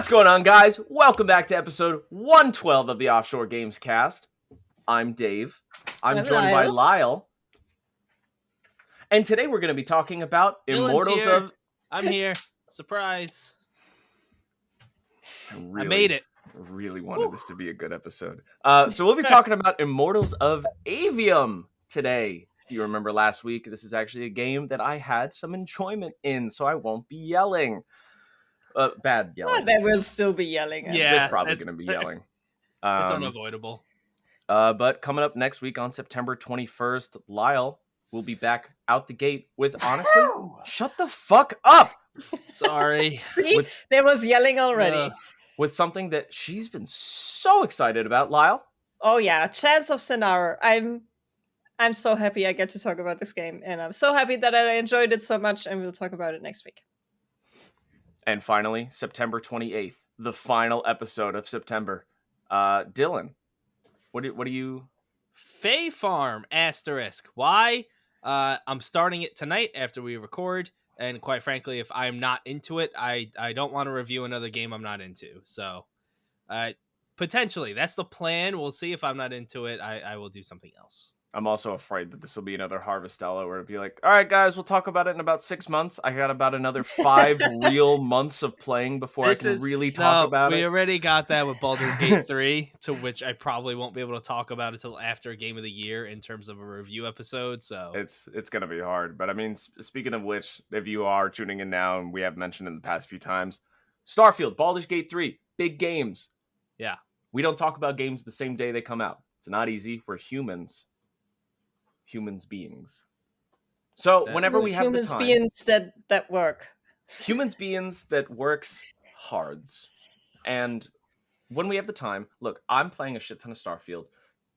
What's going on, guys? Welcome back to episode 112 of the Offshore Gamescast. I'm Dave. I'm joined by Lile. And today we're going to be talking about Immortals of... I'm here. Surprise. I made it. Really wanted this to be a good episode. So we'll be talking about Immortals of Aveum today. If you remember last week, this is actually a game that I had some enjoyment in, so I won't be yelling. Bad yelling. There will still be yelling. Yeah, there's probably going to be yelling. It's unavoidable. But coming up next week on September 21st, Lile will be back out the gate with, honestly, shut the fuck up! Sorry. There was yelling already. With something that she's been so excited about, Lile. Oh yeah, Chance of Sinara. I'm so happy I get to talk about this game, and I'm so happy that I enjoyed it so much, and we'll talk about it next week. And finally, September 28th, the final episode of September. Dylan, what do you... Fae Farm, ***. Why? I'm starting it tonight after we record, and quite frankly, if I'm not into it, I don't want to review another game I'm not into. So, potentially, that's the plan. We'll see. If I'm not into it, I will do something else. I'm also afraid that this will be another Harvestella where it'll be like, all right, guys, we'll talk about it in about 6 months. I got about another 5 real months of playing before I can really talk about it. We already got that with Baldur's Gate 3, to which I probably won't be able to talk about until after Game of the Year in terms of a review episode. So it's going to be hard. But I mean, speaking of which, if you are tuning in now, and we have mentioned in the past few times, Starfield, Baldur's Gate 3, big games. Yeah. We don't talk about games the same day they come out. It's not easy. We're humans beings. So whenever we have the time, humans beings that work. Humans beings that works hards. And when we have the time, look, I'm playing a shit ton of Starfield.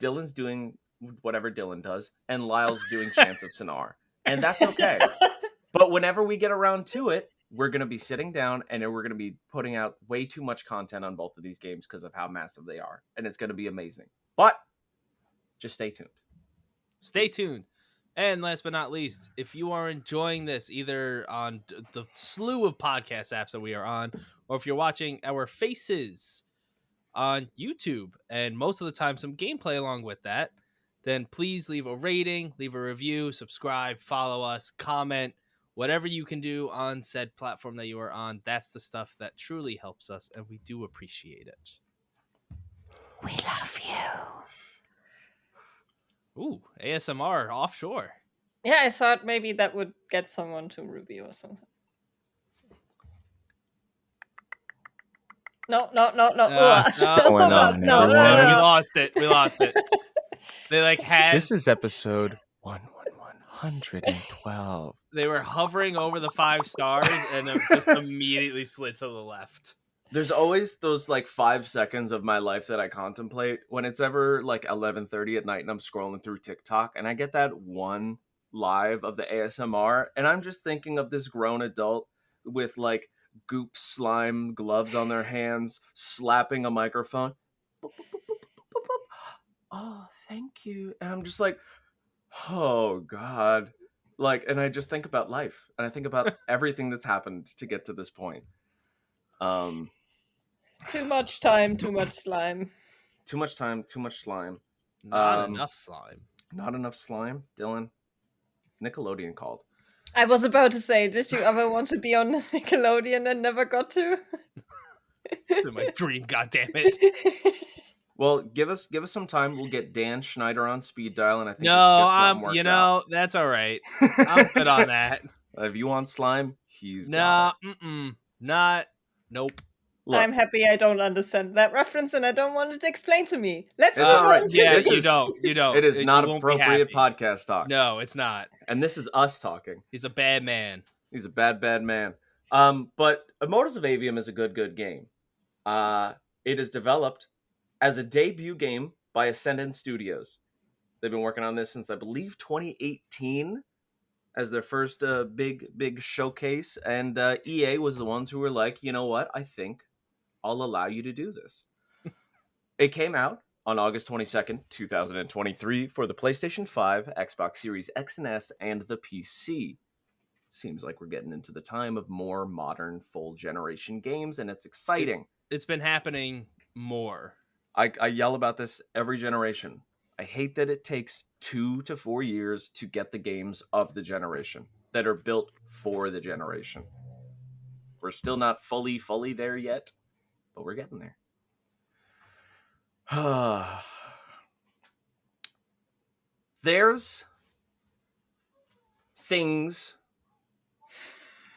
Dylan's doing whatever Dylan does, and Lile's doing Chance of Sinara. And that's okay. But whenever we get around to it, we're going to be sitting down and we're going to be putting out way too much content on both of these games because of how massive they are. And it's going to be amazing. But just stay tuned. Stay tuned. And last but not least, if you are enjoying this either on the slew of podcast apps that we are on, or if you're watching our faces on YouTube, and most of the time some gameplay along with that, then please leave a rating, leave a review, subscribe, follow us, comment, whatever you can do on said platform that you are on. That's the stuff that truly helps us, and we do appreciate it. We love you. Ooh, ASMR offshore. Yeah, I thought maybe that would get someone to review or something. No. What's going on, no. We lost it. They had... This is episode 112. They were hovering over the 5 stars and it just immediately slid to the left. There's always those 5 seconds of my life that I contemplate when it's ever 11:30 at night and I'm scrolling through TikTok and I get that one live of the ASMR and I'm just thinking of this grown adult with goop slime gloves on their hands slapping a microphone. Boop, boop, boop, boop, boop, boop. Oh, thank you. And I'm just like, oh God. And I just think about life and I think about everything that's happened to get to this point. Too much time, too much slime. Too much time, too much slime. Not enough slime. Not enough slime, Dylan. Nickelodeon called. I was about to say, did you ever want to be on Nickelodeon and never got to? It's been my dream, goddammit. Well, give us some time. We'll get Dan Schneider on speed dial, and I think that's all right. I'm good on that. If you want slime, he's nope. Look, I'm happy I don't understand that reference, and I don't want it to explain to me. Let's move right. on. Yeah, you don't. It is not appropriate podcast talk. No, it's not. And this is us talking. He's a bad man. He's a bad man. But Immortals of Aveum is a good game. It is developed as a debut game by Ascendant Studios. They've been working on this since, I believe, 2018 as their first big showcase. And EA was the ones who were like, you know what? I think I'll allow you to do this. It came out on August 22nd, 2023 for the PlayStation 5, Xbox Series X and S, and the PC. seems like we're getting into the time of more modern full generation games, and it's exciting. It's been happening more. I yell about this every generation. I hate that it takes 2 to 4 years to get the games of the generation that are built for the generation. We're still not fully there yet, but we're getting there. There's things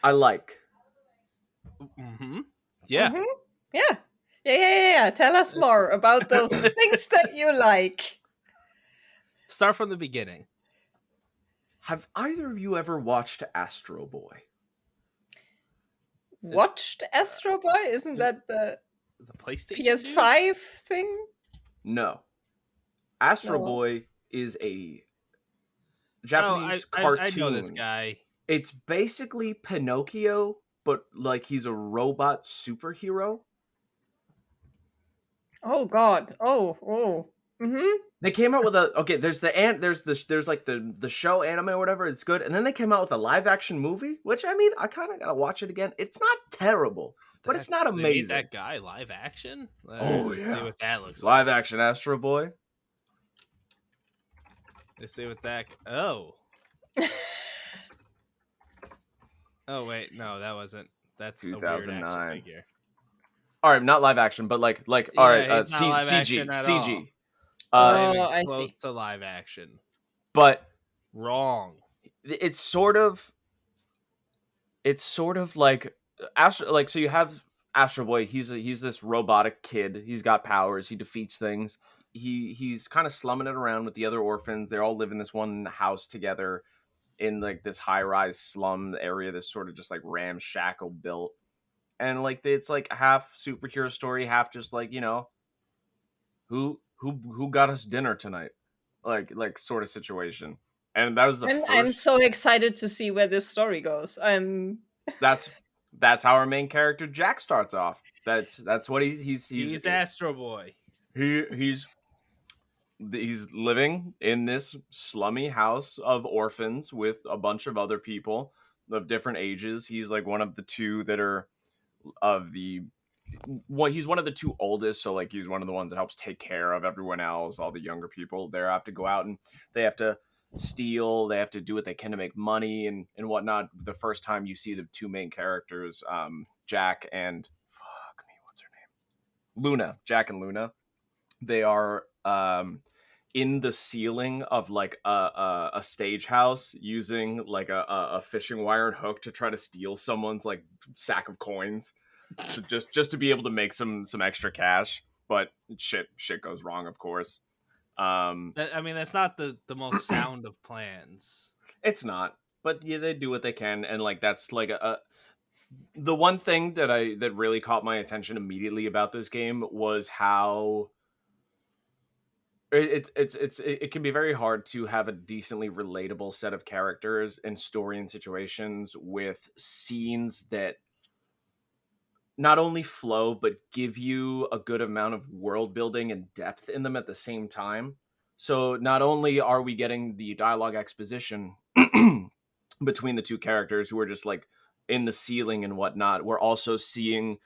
I like. Mm-hmm. Yeah. Mhm. Yeah. Tell us more about those things that you like. Start from the beginning. Have either of you ever watched Astro Boy? Watched Astro Boy? Isn't that the The PlayStation dude? PS5 thing? No. Astro No. Boy is a Oh, Japanese I cartoon. know this guy. It's basically Pinocchio, but like he's a robot superhero. Oh God. Oh. Mm-hmm. They came out with there's like the show anime or whatever, it's good. And then they came out with a live action movie, which I mean, I kind of got to watch it again. It's not terrible, but it's not They made amazing. that guy live action? Oh, Let's yeah. see what that looks Live like. action Astro Boy. Let's see what that. Oh. Oh wait, no, that wasn't. That's a weird action 2009. figure. All right, not live action, but like all Yeah, right, he's not live action CG, at CG. Not Oh, even I close see. to live action. But Wrong. it's sort of like Astro, like, so you have Astro Boy. He's this robotic kid. He's got powers. He defeats things. He's kind of slumming it around with the other orphans. They all live in this one house together in like this high rise slum area. This sort of just like ramshackle built, and like it's like half superhero story, half just like, who got us dinner tonight, like sort of situation. And that was the I'm first. so excited to see where this story goes. That's how our main character Jack starts off. That's what He's Astro Boy. he's living in this slummy house of orphans with a bunch of other people of different ages. He's like one of the two that are of the he's one of the two oldest, so like he's one of the ones that helps take care of everyone else. All the younger people, they have to go out and they have to steal, they have to do what they can to make money and whatnot. The first time you see the two main characters, Jack and fuck me, what's her name? Luna. Jack and Luna. They are in the ceiling of like a stage house using like a fishing wire and hook to try to steal someone's like sack of coins to just to be able to make some extra cash. But shit goes wrong, of course. I mean, that's not the most sound of plans. It's not, but yeah, they do what they can, and like that's like the one thing that really caught my attention immediately about this game was how it can be very hard to have a decently relatable set of characters and story and situations with scenes that not only flow but give you a good amount of world building and depth in them at the same time. So not only are we getting the dialogue exposition between the two characters who are just like in the ceiling and whatnot, we're also seeing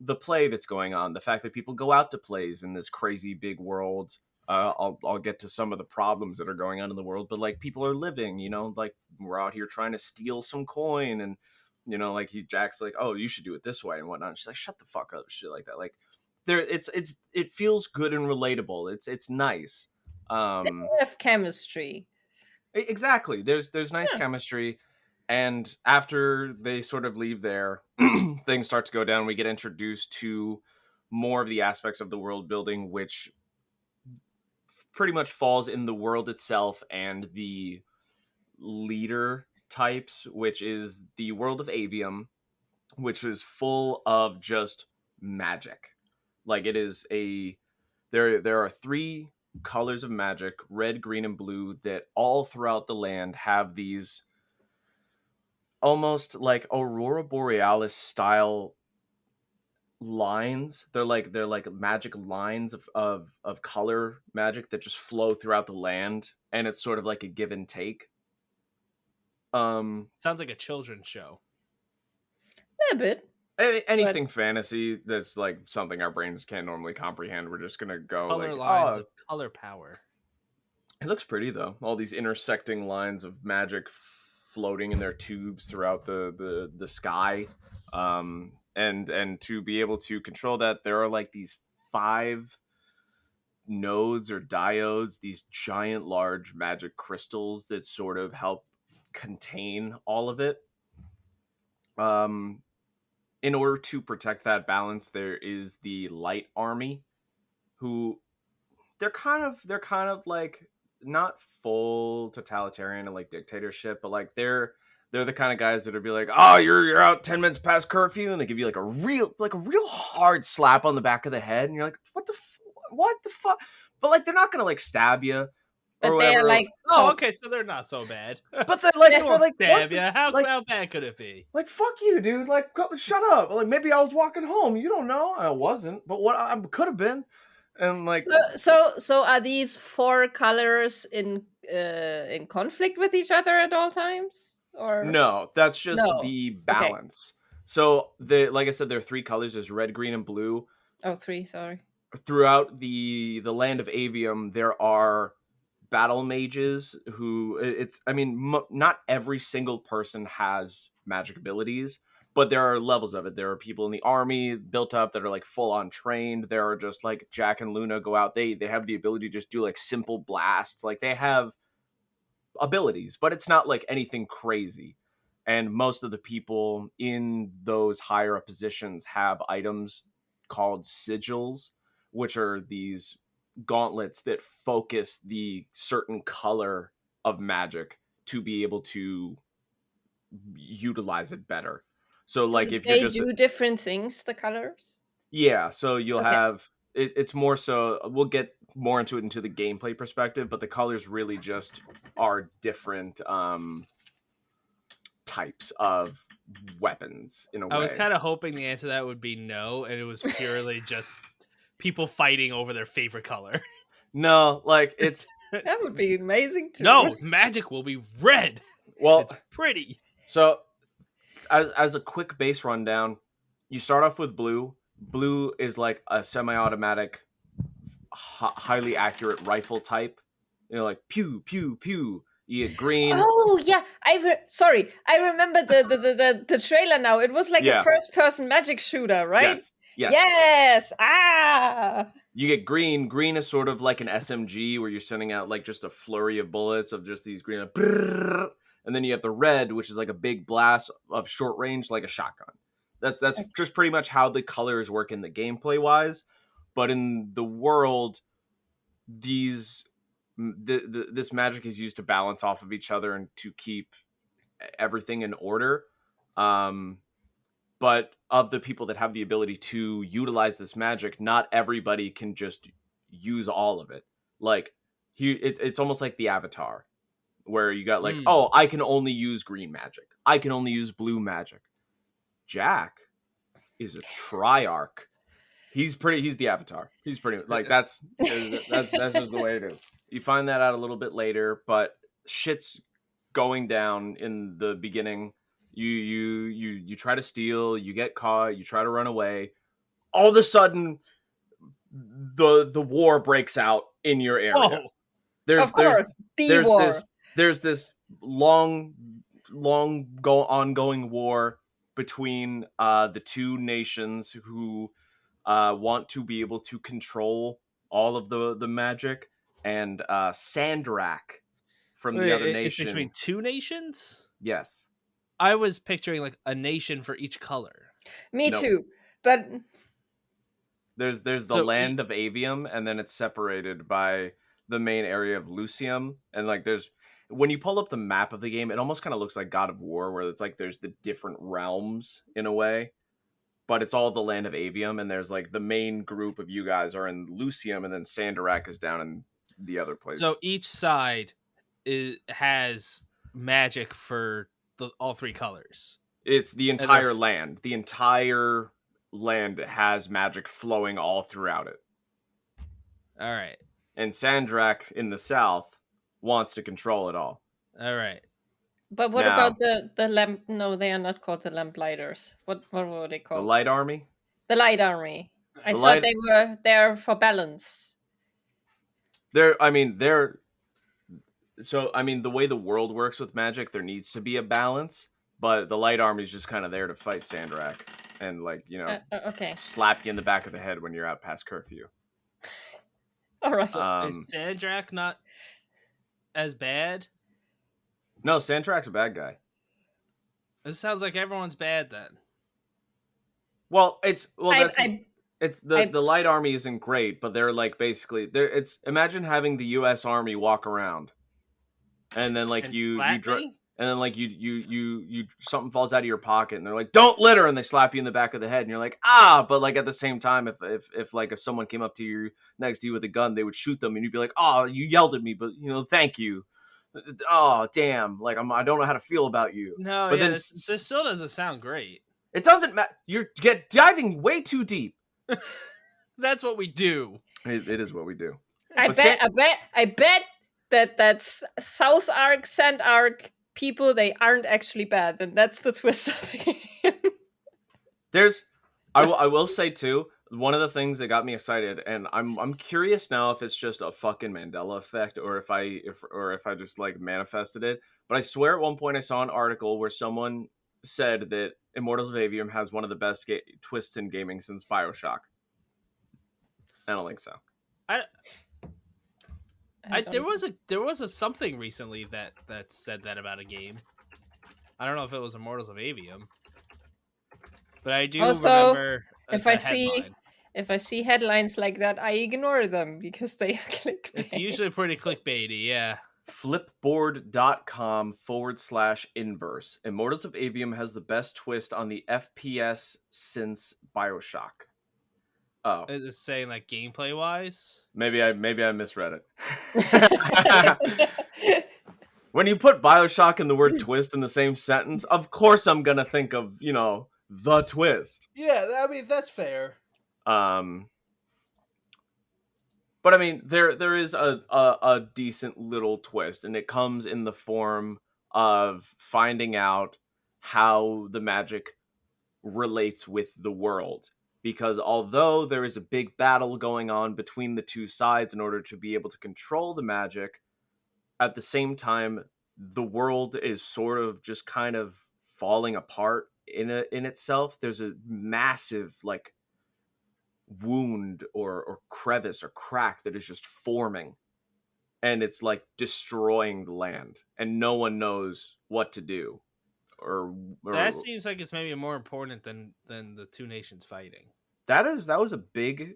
the play that's going on, the fact that people go out to plays in this crazy big world. I'll get to some of the problems that are going on in the world, but like people are living, like we're out here trying to steal some coin, and like Jack's like, oh, you should do it this way and whatnot. And she's like, shut the fuck up, shit like that. Like it feels good and relatable. It's nice. They have chemistry. Exactly. There's nice Yeah. chemistry, and after they sort of leave there, things start to go down. We get introduced to more of the aspects of the world building, which pretty much falls in the world itself and the leader types, which is the world of Avium, which is full of just magic. Like it is there are three colors of magic, red, green, and blue, that all throughout the land have these almost like aurora borealis style lines. They're like magic lines of color magic that just flow throughout the land, and it's sort of like a give and take. Sounds like a children's show. A bit. Anything fantasy that's like something our brains can't normally comprehend, we're just gonna go Color like, lines oh, of color power. it looks pretty though. All these intersecting lines of magic floating in their tubes throughout the sky, and to be able to control that, there are like these 5 nodes or diodes, these giant, large magic crystals that sort of help contain all of it. Um, in order to protect that balance, there is the Light Army, who they're kind of like not full totalitarian and like dictatorship, but like they're the kind of guys that would be like, oh, you're out 10 minutes past curfew, and they give you like a real hard slap on the back of the head, and you're like, what the fuck? But like they're not gonna like stab you or But they are whatever. like Oh, cops. okay, so they're not so bad. But they're like They they're won't like what stab you. How like bad could it be? like fuck you, dude. Like shut up. Like maybe I was walking home. You don't know. I wasn't, but what I could have been. And like So are these 4 colors in conflict with each other at all times? Or no, that's just no? the Okay. balance. So like I said, there are 3 colors. There's red, green, and blue. Oh, 3, sorry. Throughout the land of Avium, there are battle mages who not every single person has magic abilities, but there are levels of it. There are people in the army built up that are like full on trained. There are just like Jack and Luna go out. They have the ability to just do like simple blasts. Like they have abilities, but it's not like anything crazy. And most of the people in those higher up positions have items called sigils, which are these gauntlets that focus the certain color of magic to be able to utilize it better. So Do like if you're they just do different things, the colors? yeah, so you'll Okay. have it's more so we'll get more into it into the gameplay perspective, but the colors really just are different types of weapons in a I was way. kind of hoping the answer to that would be no, and it was purely just people fighting over their favorite color. No, like it's That would be amazing too. No, magic will be red. well, It's pretty. so as a quick base rundown, you start off with blue. Blue is like a semi-automatic, highly accurate rifle type. You know, like pew pew pew. You get green. Oh yeah, sorry. I remember the trailer now. It was like a Yeah. first person magic shooter, right? Yes. Yes. Yes. Ah. You get green. Green is sort of like an SMG where you're sending out like just a flurry of bullets of just these green. Like, and then you have the red, which is like a big blast of short range, like a shotgun. That's just pretty much how the colors work in the gameplay wise. But in the world, this magic is used to balance off of each other and to keep everything in order. But of the people that have the ability to utilize this magic, not everybody can just use all of it. Like it's almost like the Avatar, where you got like, oh, I can only use green magic, I can only use blue magic. Jack is a triarch. He's the Avatar. He's pretty like that's just the way it is. You find that out a little bit later, but shit's going down in the beginning. You try to steal, you get caught, you try to run away. All of a sudden, the war breaks out in your area. Whoa. Of course, there's war. this long ongoing war between the 2 nations who want to be able to control all of the magic, and Sandrak from the other It's nation. between 2 nations? Yes. I was picturing like a nation for each color. Me Nope. too. But there's the So land of Avium, and then it's separated by the main area of Lucium. And like when you pull up the map of the game, it almost kind of looks like God of War, where it's like there's the different realms in a way, but it's all the land of Avium, and there's like the main group of you guys are in Lucium, and then Sandarak is down in the other place. So each side has magic for all 3 colors. It's the entire land. The entire land has magic flowing all throughout it. All right. And Sandrak in the south wants to control it all. All right. But what about Now, the lamp? No, they are not called the Lamplighters. What were they the called? Light Army, The Light Army. I the thought Light, they were there for balance. they're so I mean the way the world works with magic, there needs to be a balance, but the Light Army is just kind of there to fight Sandrak and like Okay. slap you in the back of the head when you're out past curfew. All right. So, is Sandrak not as bad? No, Sandrak's a bad guy. It sounds like everyone's bad then. Well, I it's I the Light Army isn't great, but they're like basically it's imagine having the U.S. Army walk around and then like And slap me? and then like you something falls out of your pocket and they're like don't litter and they slap you in the back of the head and you're like but like at the same time if someone came up to you next to you with a gun they would shoot them and you'd be like oh you yelled at me but thank you, oh damn, like I don't know how to feel about you. No, But yeah, then this still doesn't sound great. it doesn't matter, you're diving way too deep. That's what we do. It is what we do. I But bet that's South Arc, Sand Arc people. They aren't actually bad, and that's the twist of the game. There's, I will say too, one of the things that got me excited, and I'm curious now if it's just a fucking Mandela effect or if I just like manifested it. But I swear at one point I saw an article where someone said that Immortals of Aveum has one of the best twists in gaming since BioShock. I don't think so. There was a something recently that said that about a game. I don't know if it was Immortals of Avium, but I do Also, remember if the I see headline. if I see headlines like that, I ignore them because they are clickbait. It's usually pretty clickbaity, yeah. Flipboard.com/inverse. Immortals of Aveum has the best twist on the FPS since BioShock. Oh, Is it saying like gameplay wise? maybe I misread it. When you put BioShock and the word twist in the same sentence, of course I'm gonna think of the twist. Yeah, I mean that's fair. But I mean, there is a decent little twist, and it comes in the form of finding out how the magic relates with the world. Because although there is a big battle going on between the two sides in order to be able to control the magic, at the same time, the world is sort of just kind of falling apart in itself. There's a massive like wound or crevice or crack that is just forming, and it's like destroying the land, and no one knows what to do. Or That seems like it's maybe more important than the two nations fighting. that was a big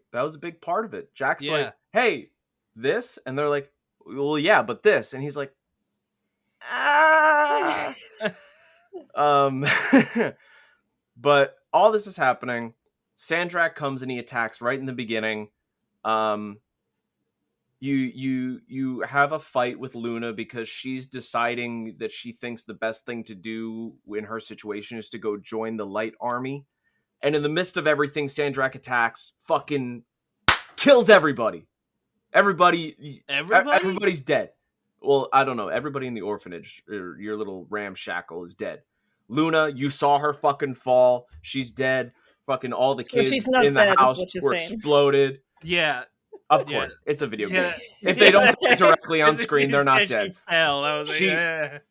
part of it. Jack's Yeah. like, hey, this, and they're like, well, yeah, but this, and he's like, ah. But all this is happening. Sandrak comes and he attacks right in the beginning. You have a fight with Luna because she's deciding that she thinks the best thing to do in her situation is to go join the Light Army. And in the midst of everything, Sandrak attacks, fucking kills everybody. Everybody's dead. Well, I don't know. Everybody in the orphanage, or your little ramshackle, is dead. Luna, you saw her fucking fall. She's dead. Fucking all the So kids she's not in the dead, is house what you're were saying. exploded. Yeah. Of course, it's a video game. Yeah. If they don't die directly on She screen, they're not said dead. She fell. I was like,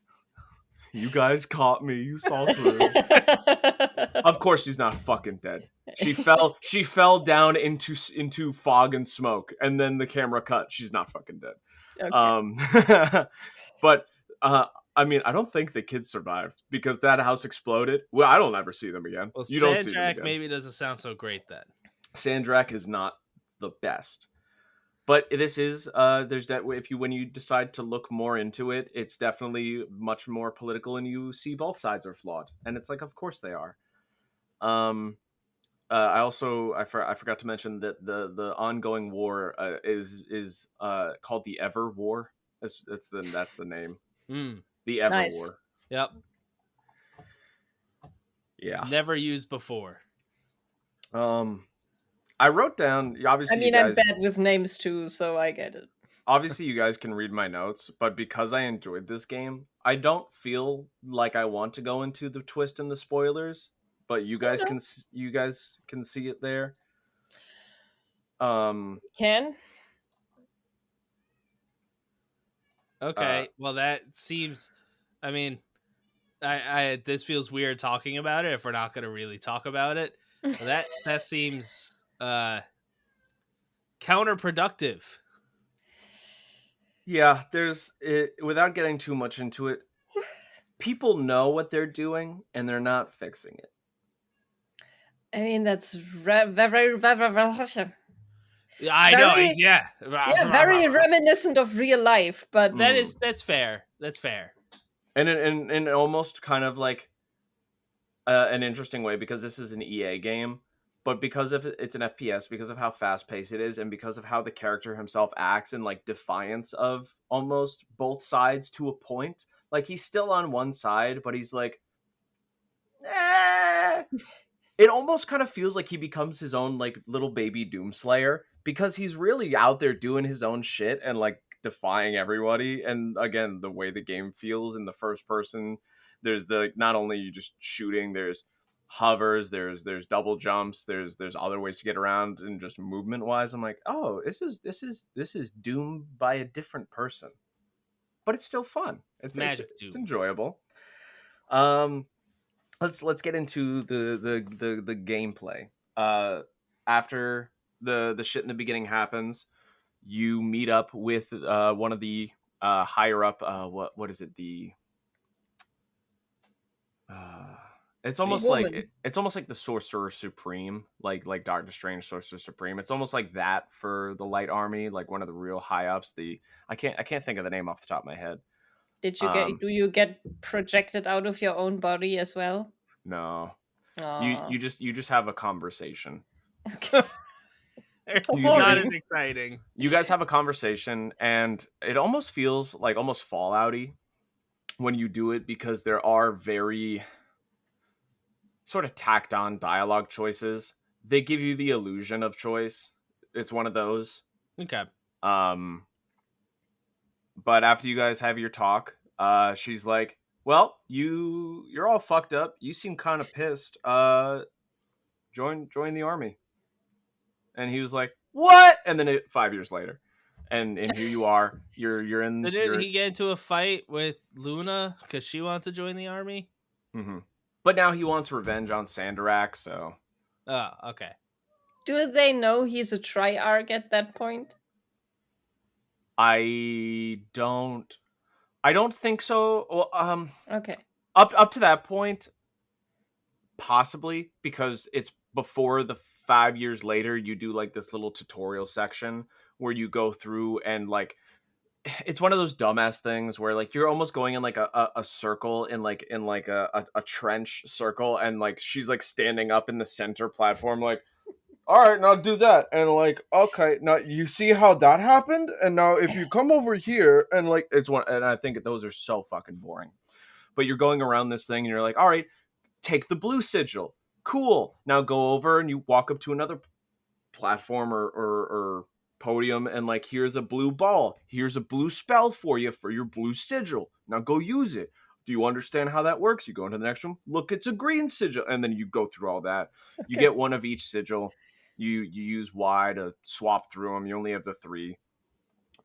You guys caught me. You saw through. Of course, she's not fucking dead. She fell. She fell down into fog and smoke, and then the camera cut. She's not fucking dead. Okay. But I mean, I don't think the kids survived because that house exploded. Well, I don't ever see them again. Well, You don't see them Sandrak again. maybe doesn't sound so great then. Sandrak is not the best. But this is there's that if you when you decide to look more into it, it's definitely much more political, and you see both sides are flawed, and it's like, of course they are. I also I forgot to mention that the ongoing war is called the Ever War. That's the name. The Ever Nice. War. Yep. Yeah. Never used before. I wrote down. Obviously, I mean, you I'm guys, bad with names too, so I get it. obviously you guys can read my notes, but because I enjoyed this game, I don't feel like I want to go into the twist and the spoilers, but you guys can see it there. Um Can? uh Okay, well that seems. I mean, I this feels weird talking about it if we're not going to really talk about it. That seems counterproductive. yeah, there's it, without getting too much into it, people know what they're doing and they're not fixing it. I mean, that's very, I know very, he's yeah. yeah, very reminiscent of real life, but Mm. That's fair. That's fair. And almost kind of like an interesting way, because this is an EA game, but because of it's an FPS, because of how fast paced it is, and because of how the character himself acts in like defiance of almost both sides to a point. Like he's still on one side, but he's like, eh. It almost kind of feels like he becomes his own like little baby Doomslayer, because he's really out there doing his own shit and like defying everybody. And again, the way the game feels in the first person, there's the not only you just shooting, there's hovers, there's double jumps, there's other ways to get around, and just movement wise, I'm like, oh, this is Doom by a different person, but it's still fun. It's Magic It's Doom. enjoyable. Um, let's get into the gameplay. After the shit in the beginning happens, you meet up with one of the higher up. What is it? The uh, it's almost like woman. it's almost like the Sorcerer Supreme, like Doctor Strange Sorcerer Supreme. It's almost like that for the Light Army, like one of the real high ups. The I can't think of the name off the top of my head. Did you get? Um, Do you get projected out of your own body as well? no, you Oh, you just have a conversation. okay. So You Not you as boring. exciting. you guys have a conversation, and it almost feels like almost Fallouty when you do it, because there are very sort of tacked on dialogue choices. They give you the illusion of choice. It's one of those. Okay. Um, but after you guys have your talk, she's like, "Well, you're all fucked up. You seem kind of pissed. Join the army." And he was like, "What?" And then 5 years later, and here you are. You're So in did you're he get into a fight with Luna because she wanted to join the army? hmm But now he wants revenge on Sandarak, so Oh, okay. Do they know he's a triarch at that point? I don't I don't think so. Well, Okay. up to that point, possibly, because it's before the 5 years later you do like this little tutorial section where you go through and like it's one of those dumbass things where like you're almost going in like a circle in like a trench circle, and like she's like standing up in the center platform like, all right, now do that. And like, okay, now you see how that happened? And now if you come over here and like, it's one, and I think those are so fucking boring. But you're going around this thing and you're like, all right, take the blue sigil. Cool. Now go over and you walk up to another platform or podium, and like, here's a blue ball. Here's a blue spell for you for your blue sigil. Now go use it. Do you understand how that works? You go into the next room. Look, it's a green sigil, and then you go through all that. You Okay. get one of each sigil. You use Y to swap through them. You only have the three,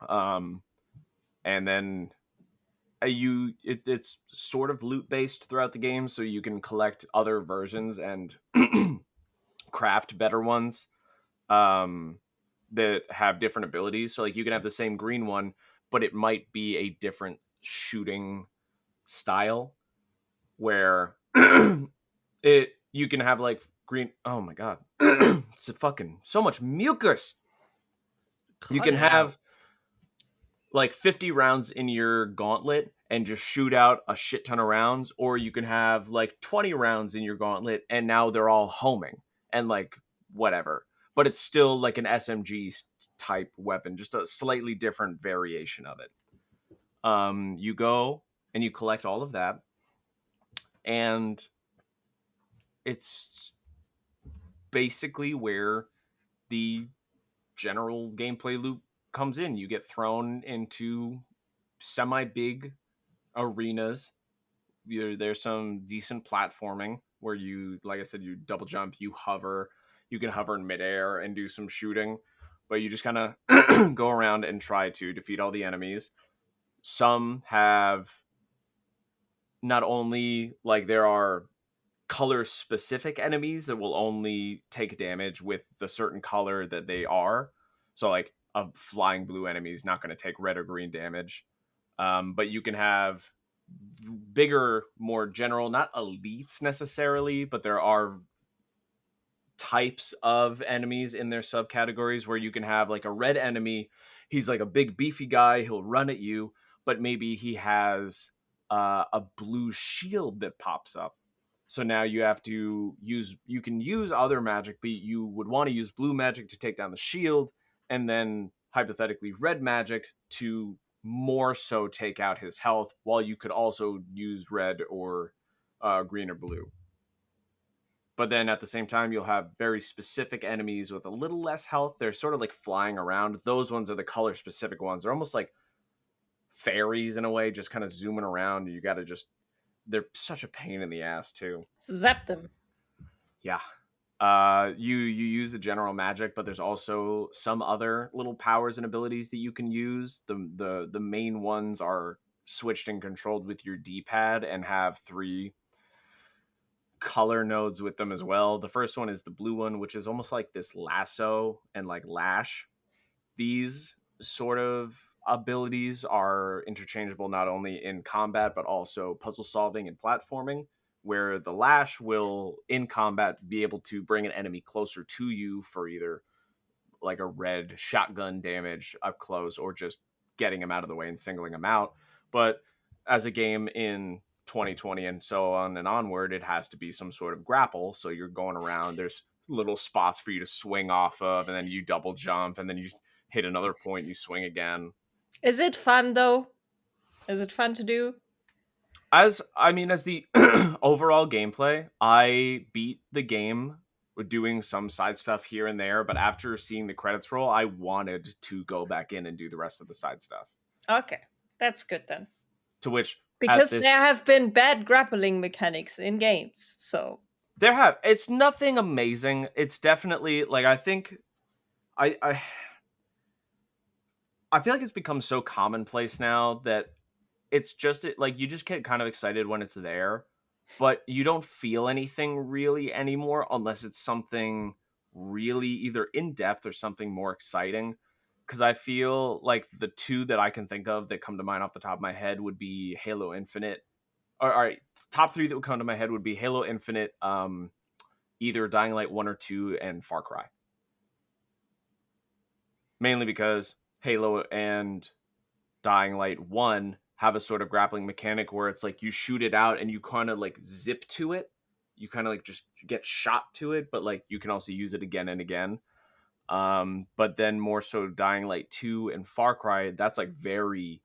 um, and then it's sort of loot based throughout the game, so you can collect other versions and craft better ones, um, that have different abilities. So like you can have the same green one, but it might be a different shooting style where it you can have like green. Oh my god, it's a fucking so much mucus. You Cut can it out. have like 50 rounds in your gauntlet and just shoot out a shit ton of rounds, or you can have like 20 rounds in your gauntlet and now they're all homing and like whatever, but it's still like an SMG type weapon, just a slightly different variation of it. You go and you collect all of that, and it's basically where the general gameplay loop comes in. You get thrown into semi big arenas. There's some decent platforming where you, like I said, you double jump, you hover, you can hover in midair and do some shooting, but you just kind of go around and try to defeat all the enemies. Some have not only like there are color specific enemies that will only take damage with the certain color that they are. So like a flying blue enemy is not going to take red or green damage. But you can have bigger, more general, not elites necessarily, but there are types of enemies in their subcategories where you can have like a red enemy. He's like a big beefy guy. He'll run at you, but maybe he has a blue shield that pops up. So now you have to use, you can use other magic, but you would want to use blue magic to take down the shield, and then hypothetically red magic to more so take out his health, while you could also use red or green or blue. But then at the same time, you'll have very specific enemies with a little less health. They're sort of like flying around. Those ones are the color specific ones. They're almost like fairies in a way, just kind of zooming around. You got to just, they're such a pain in the ass too. Zap them. Yeah. You use the general magic, but there's also some other little powers and abilities that you can use. The main ones are switched and controlled with your D-pad and have 3 color nodes with them as well. The first one is the blue one, which is almost like this lasso and like lash. These sort of abilities are interchangeable not only in combat but also puzzle solving and platforming, where the lash will in combat be able to bring an enemy closer to you for either like a red shotgun damage up close or just getting him out of the way and singling him out. But as a game in 2020 and so on and onward, it has to be some sort of grapple. So you're going around, there's little spots for you to swing off of, and then you double jump, and then you hit another point, you swing again. Is it fun though? Is it fun to do? As I mean, as the overall gameplay, I beat the game with doing some side stuff here and there, but after seeing the credits roll, I wanted to go back in and do the rest of the side stuff. Okay, that's good then. To which at Because this there have been bad grappling mechanics in games, so it's nothing amazing. It's definitely like I think I I feel like it's become so commonplace now that it's just like you just get kind of excited when it's there, but you don't feel anything really anymore unless it's something really either in depth or something more exciting. Because I feel like the 2 that I can think of that come to mind off the top of my head would be Halo Infinite. All right, top 3 that would come to my head would be Halo Infinite, either Dying Light 1 or 2, and Far Cry. Mainly because Halo and Dying Light 1 have a sort of grappling mechanic where it's like you shoot it out and you kind of like zip to it. You kind of like just get shot to it, but like you can also use it again and again. But then more so Dying Light 2 and Far Cry, that's like very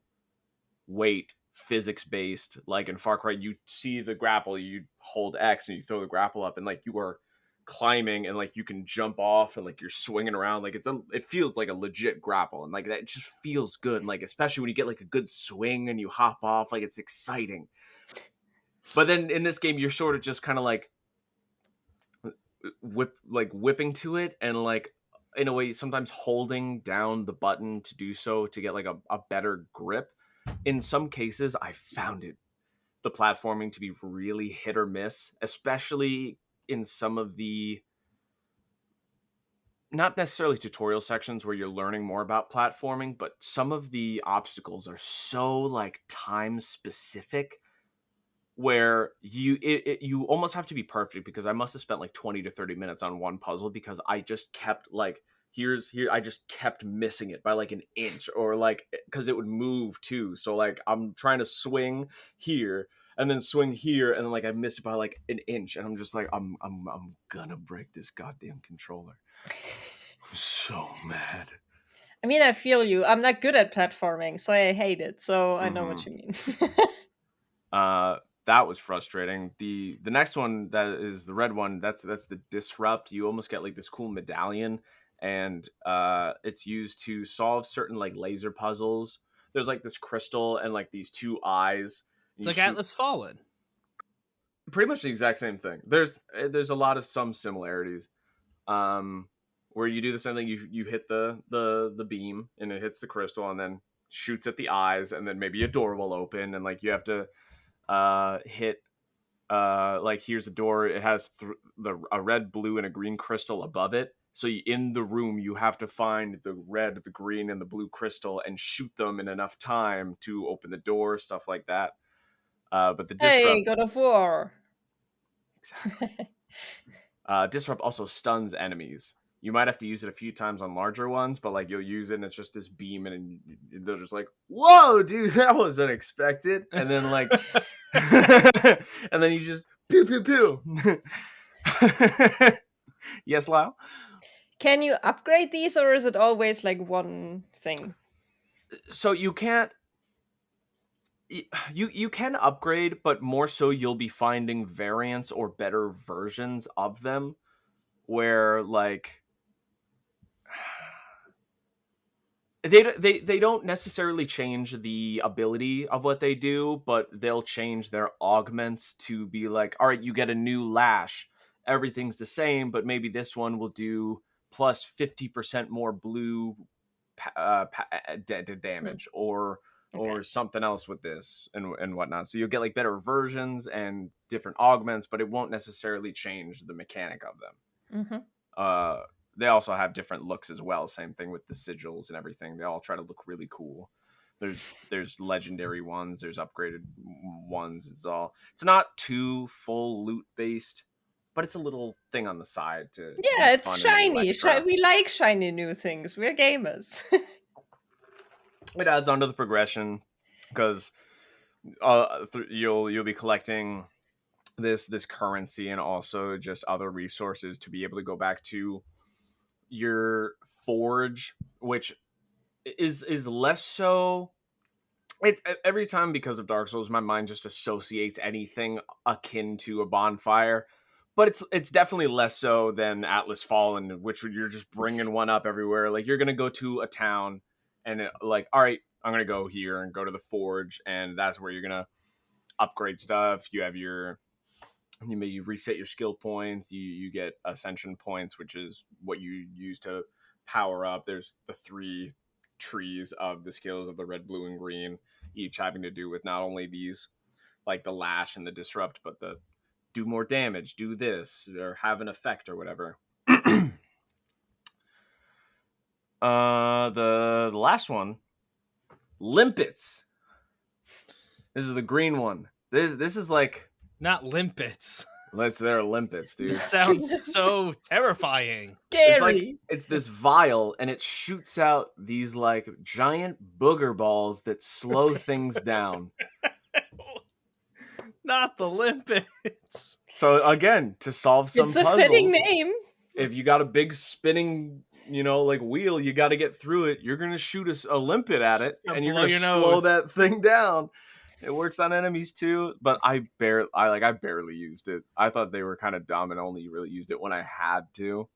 weight physics based. Like in Far Cry, you see the grapple, you hold X and you throw the grapple up, and like you are climbing and like you can jump off and like you're swinging around, like it feels like a legit grapple, and like that just feels good, and like especially when you get like a good swing and you hop off, like it's exciting. But then in this game you're sort of just kind of like whipping to it, and like in a way sometimes holding down the button to do so to get like a better grip. In some cases I found the platforming to be really hit or miss, especially in some of the not necessarily tutorial sections where you're learning more about platforming, but some of the obstacles are so like time specific where you almost have to be perfect, because I must have spent like 20 to 30 minutes on one puzzle because I just kept like I just kept missing it by like an inch, or like because it would move too. So like I'm trying to swing here and then swing here, and then like I miss it by like an inch, and I'm just like I'm gonna break this goddamn controller. I'm so mad. I mean, I feel you. I'm not good at platforming, so I hate it. So I know what you mean. Uh, that was frustrating. The next one, that is the red one, that's the disrupt. You almost get like this cool medallion, and it's used to solve certain like laser puzzles. There's like this crystal and like these two eyes. It's You like shoot Atlas Fallen. pretty much the exact same thing. There's a lot of some similarities. Um, where you do the same thing. You hit the beam and it hits the crystal and then shoots at the eyes, and then maybe a door will open and like you have to hit like here's a door. It has a red, blue, and a green crystal above it. So in the room, you have to find the red, the green, and the blue crystal and shoot them in enough time to open the door, stuff like that. But the Hey, disrupt God of War. exactly. Disrupt also stuns enemies. You might have to use it a few times on larger ones, but like you'll use it and it's just this beam and they're just like, "Whoa, dude, that was unexpected." And then like, and then you just pew pew pew. Yes, Lyle. Can you upgrade these, or is it always like one thing? So you can't. You can upgrade, but more so you'll be finding variants or better versions of them, where like they don't necessarily change the ability of what they do, but they'll change their augments to be like, all right, you get a new lash. Everything's the same, but maybe this one will do plus 50% more blue Hmm. damage, Okay. or something else with this and whatnot. So you'll get like better versions and different augments, but it won't necessarily change the mechanic of them. Mm-hmm. uh they also have different looks as well. Same thing with the sigils and everything. They all try to look really cool. There's legendary ones, there's upgraded ones. It's not too full loot based, but it's a little thing on the side to be Yeah, it's fun and a little shiny. extra. We like shiny new things. We're gamers. It adds on to the progression because you'll be collecting this currency and also just other resources to be able to go back to your forge, which is less so. It's every time because of Dark Souls, my mind just associates anything akin to a bonfire, but it's definitely less so than Atlas Fallen, which you're just bringing one up everywhere. Like you're gonna go to a town, and like, all right, I'm gonna go here and go to the forge, and that's where you're gonna upgrade stuff. You may reset your skill points. You get ascension points, which is what you use to power up. There's the three trees of the skills of the red, blue, and green, each having to do with not only these like the lash and the disrupt, but the do more damage, do this, or have an effect or whatever. The last one, limpets. This is the green one. This is like Not limpets. they're limpets, dude. Sounds so terrifying. It's like Scary. it's this vial and it shoots out these like giant booger balls that slow things down. Not the limpets. So again, to solve some It's a fitting puzzles, name. if you got a big spinning, like wheel, you got to get through it. You're gonna shoot a limpet at it, Gonna and you're blow gonna your slow nose. that thing down. It works on enemies too, but I barely used it. I thought they were kind of dumb and only really used it when I had to.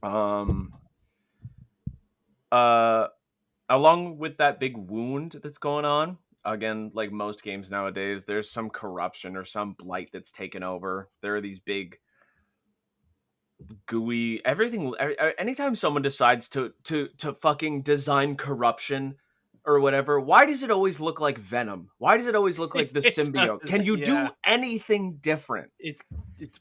Um. Uh. Along with that big wound that's going on, again, like most games nowadays, there's some corruption or some blight that's taken over. There are these big gooey everything. Anytime someone decides to fucking design corruption or whatever, why does it always look like Venom? Why does it always look like the It symbiote? does, Can you yeah. do anything different? It's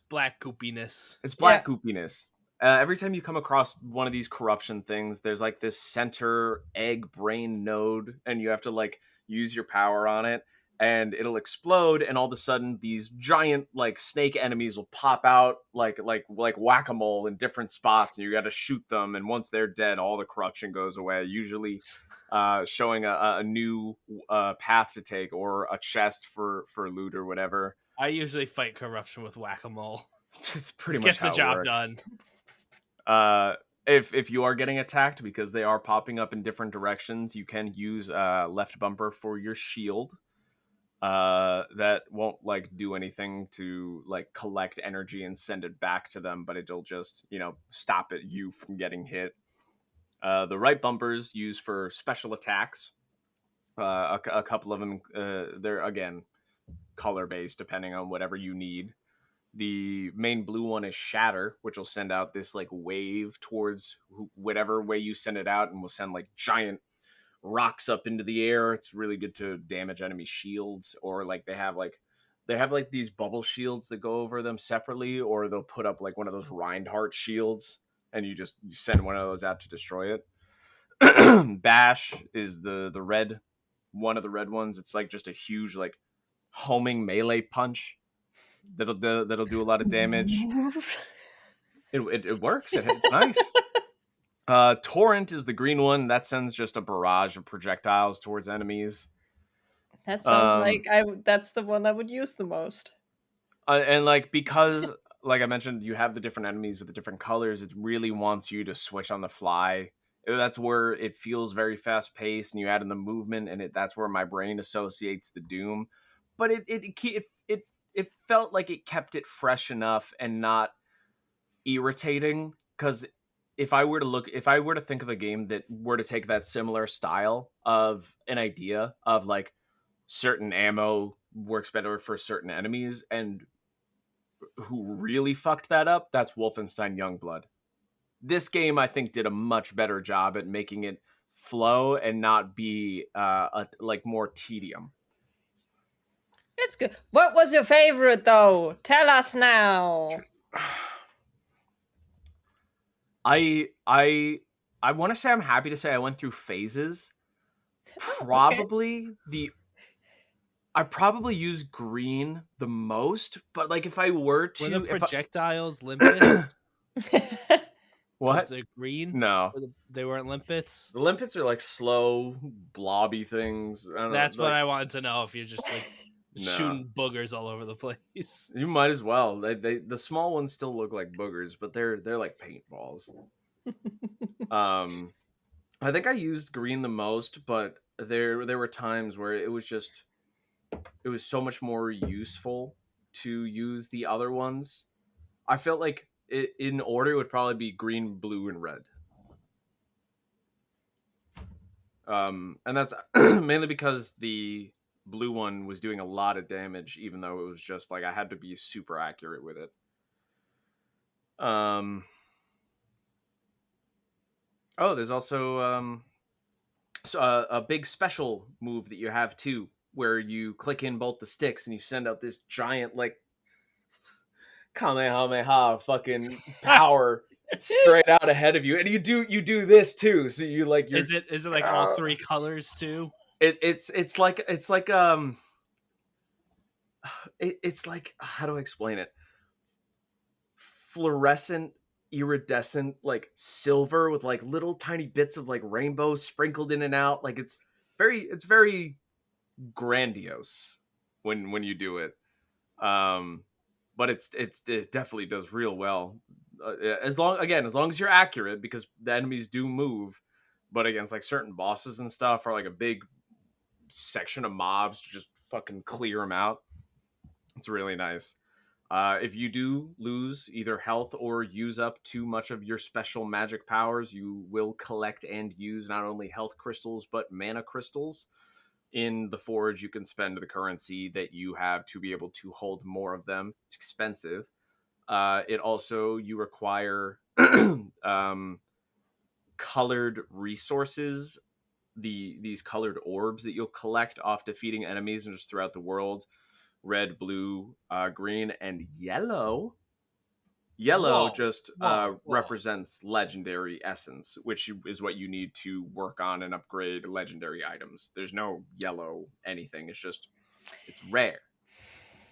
black goopiness. It's Yeah. black goopiness. Every time you come across one of these corruption things, there's like this center egg brain node, and you have to like use your power on it, and it'll explode, and all of a sudden these giant like snake enemies will pop out like whack-a-mole in different spots, and you got to shoot them. And once they're dead, all the corruption goes away. Usually, showing a new path to take or a chest for loot or whatever. I usually fight corruption with whack-a-mole. It's pretty It much gets the how it job works. done. If you are getting attacked because they are popping up in different directions, you can use left bumper for your shield. that won't like do anything to like collect energy and send it back to them, but it'll just, you know, stop you from getting hit. The right bumpers used for special attacks. A couple of them, they're again color based depending on whatever you need. The main blue one is Shatter, which will send out this like wave towards whatever way you send it out, and will send like giant rocks up into the air. It's really good to damage enemy shields, or like they have like these bubble shields that go over them separately, or they'll put up like one of those Reinhardt shields, and you send one of those out to destroy it. Bash is the red one of the red ones. It's like just a huge like homing melee punch that'll do a lot of damage. It works. It's nice. Torrent is the green one that sends just a barrage of projectiles towards enemies. That sounds like that's the one I would use the most. And like, because like I mentioned, you have the different enemies with the different colors. It really wants you to switch on the fly. That's where it feels very fast paced, and you add in the movement, and that's where my brain associates the Doom. But it felt like it kept it fresh enough and not irritating. Because if I were to think of a game that were to take that similar style of an idea of like certain ammo works better for certain enemies, and who really fucked that up, that's Wolfenstein Youngblood. This game, I think, did a much better job at making it flow and not be like more tedium. It's good. What was your favorite, though? Tell us now. I want to say I'm happy to say I went through phases. Probably I probably use green the most, but like if I were to, were the projectiles limpets? What? Was it green? No, they weren't limpets. The limpets are like slow, blobby things. That's what I wanted to know. If you're just like shooting boogers all over the place, you might as well. The small ones still look like boogers, but they're like paintballs. I think I used green the most, but there were times where it was so much more useful to use the other ones. I felt like in order it would probably be green, blue, and red. And that's mainly because the blue one was doing a lot of damage, even though it was just like I had to be super accurate with it. There's also a big special move that you have too, where you click in both the sticks and you send out this giant like Kamehameha fucking power straight out ahead of you, and you do this too. So you like is it like all three colors too? It's like how do I explain it? Fluorescent, iridescent, like silver with like little tiny bits of like rainbow sprinkled in and out. Like it's very grandiose when you do it. But it definitely does real well. As long as you're accurate, because the enemies do move, but against like certain bosses and stuff, or like a big section of mobs to just fucking clear them out. It's really nice. If you do lose either health or use up too much of your special magic powers, you will collect and use not only health crystals, but mana crystals. In the forge, you can spend the currency that you have to be able to hold more of them. It's expensive. It also, you require colored resources, these colored orbs that you'll collect off defeating enemies and just throughout the world. Red, blue, green, and yellow. Yellow represents legendary essence, which is what you need to work on and upgrade legendary items. There's no yellow anything. It's rare.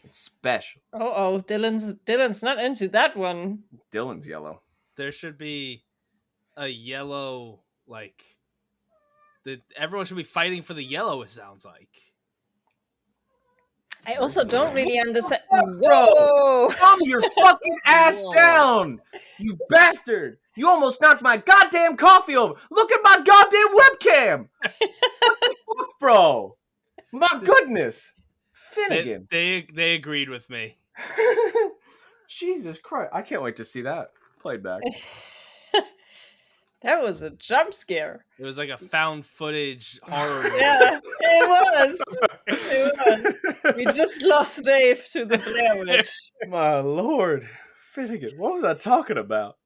It's special. Oh, Dylan's not into that one. Dylan's yellow. There should be a yellow, like everyone should be fighting for the yellow. It sounds like. I also don't really understand. Whoa! Calm your fucking ass down, you bastard! You almost knocked my goddamn coffee over. Look at my goddamn webcam. What the fuck, bro? My goodness! Finnegan. They agreed with me. Jesus Christ. I can't wait to see that played back. That was a jump scare. It was like a found footage horror movie. Yeah, it was. It was. We just lost Dave to the Blair Witch. My lord. Finnegan, what was I talking about?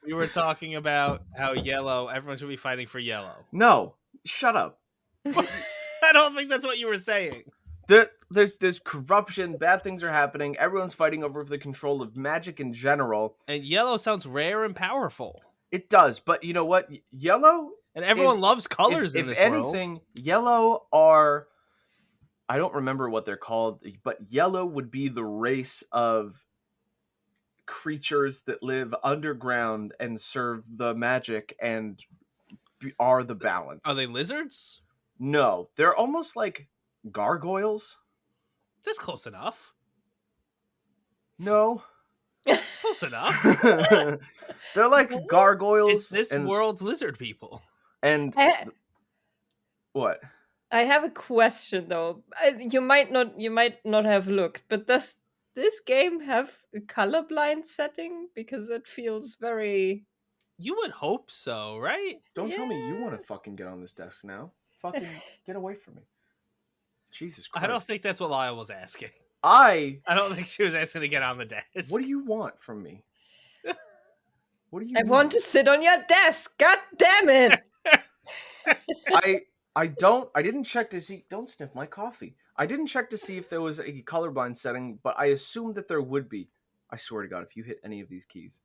We were talking about how everyone should be fighting for yellow. No, shut up. I don't think that's what you were saying. There's corruption, bad things are happening, everyone's fighting over the control of magic in general. And yellow sounds rare and powerful. It does, but you know what? Yellow, and everyone loves colors in this world. If anything, yellow are, I don't remember what they're called, but yellow would be the race of creatures that live underground and serve the magic and are the balance. Are they lizards? No, they're almost like gargoyles. That's close enough. No. Close enough. They're like gargoyles. It's this world's lizard people. And what? I have a question though. You might not have looked, but does this game have a colorblind setting? Because it feels very. You would hope so, right? Don't tell me you want to fucking get on this desk now. Fucking get away from me. Jesus Christ. I don't think that's what Lile was asking. I don't think she was asking to get on the desk. What do you want from me? What do you want to sit on your desk. God damn it. I didn't check to see. Don't sniff my coffee. I didn't check to see if there was a colorblind setting, but I assumed that there would be. I swear to God, if you hit any of these keys.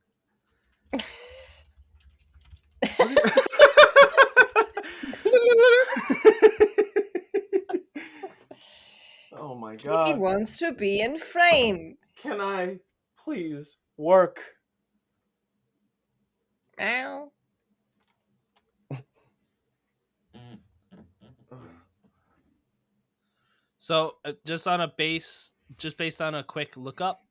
Oh my God. He wants to be in frame. Can I please work? Ow. So just based on a quick lookup,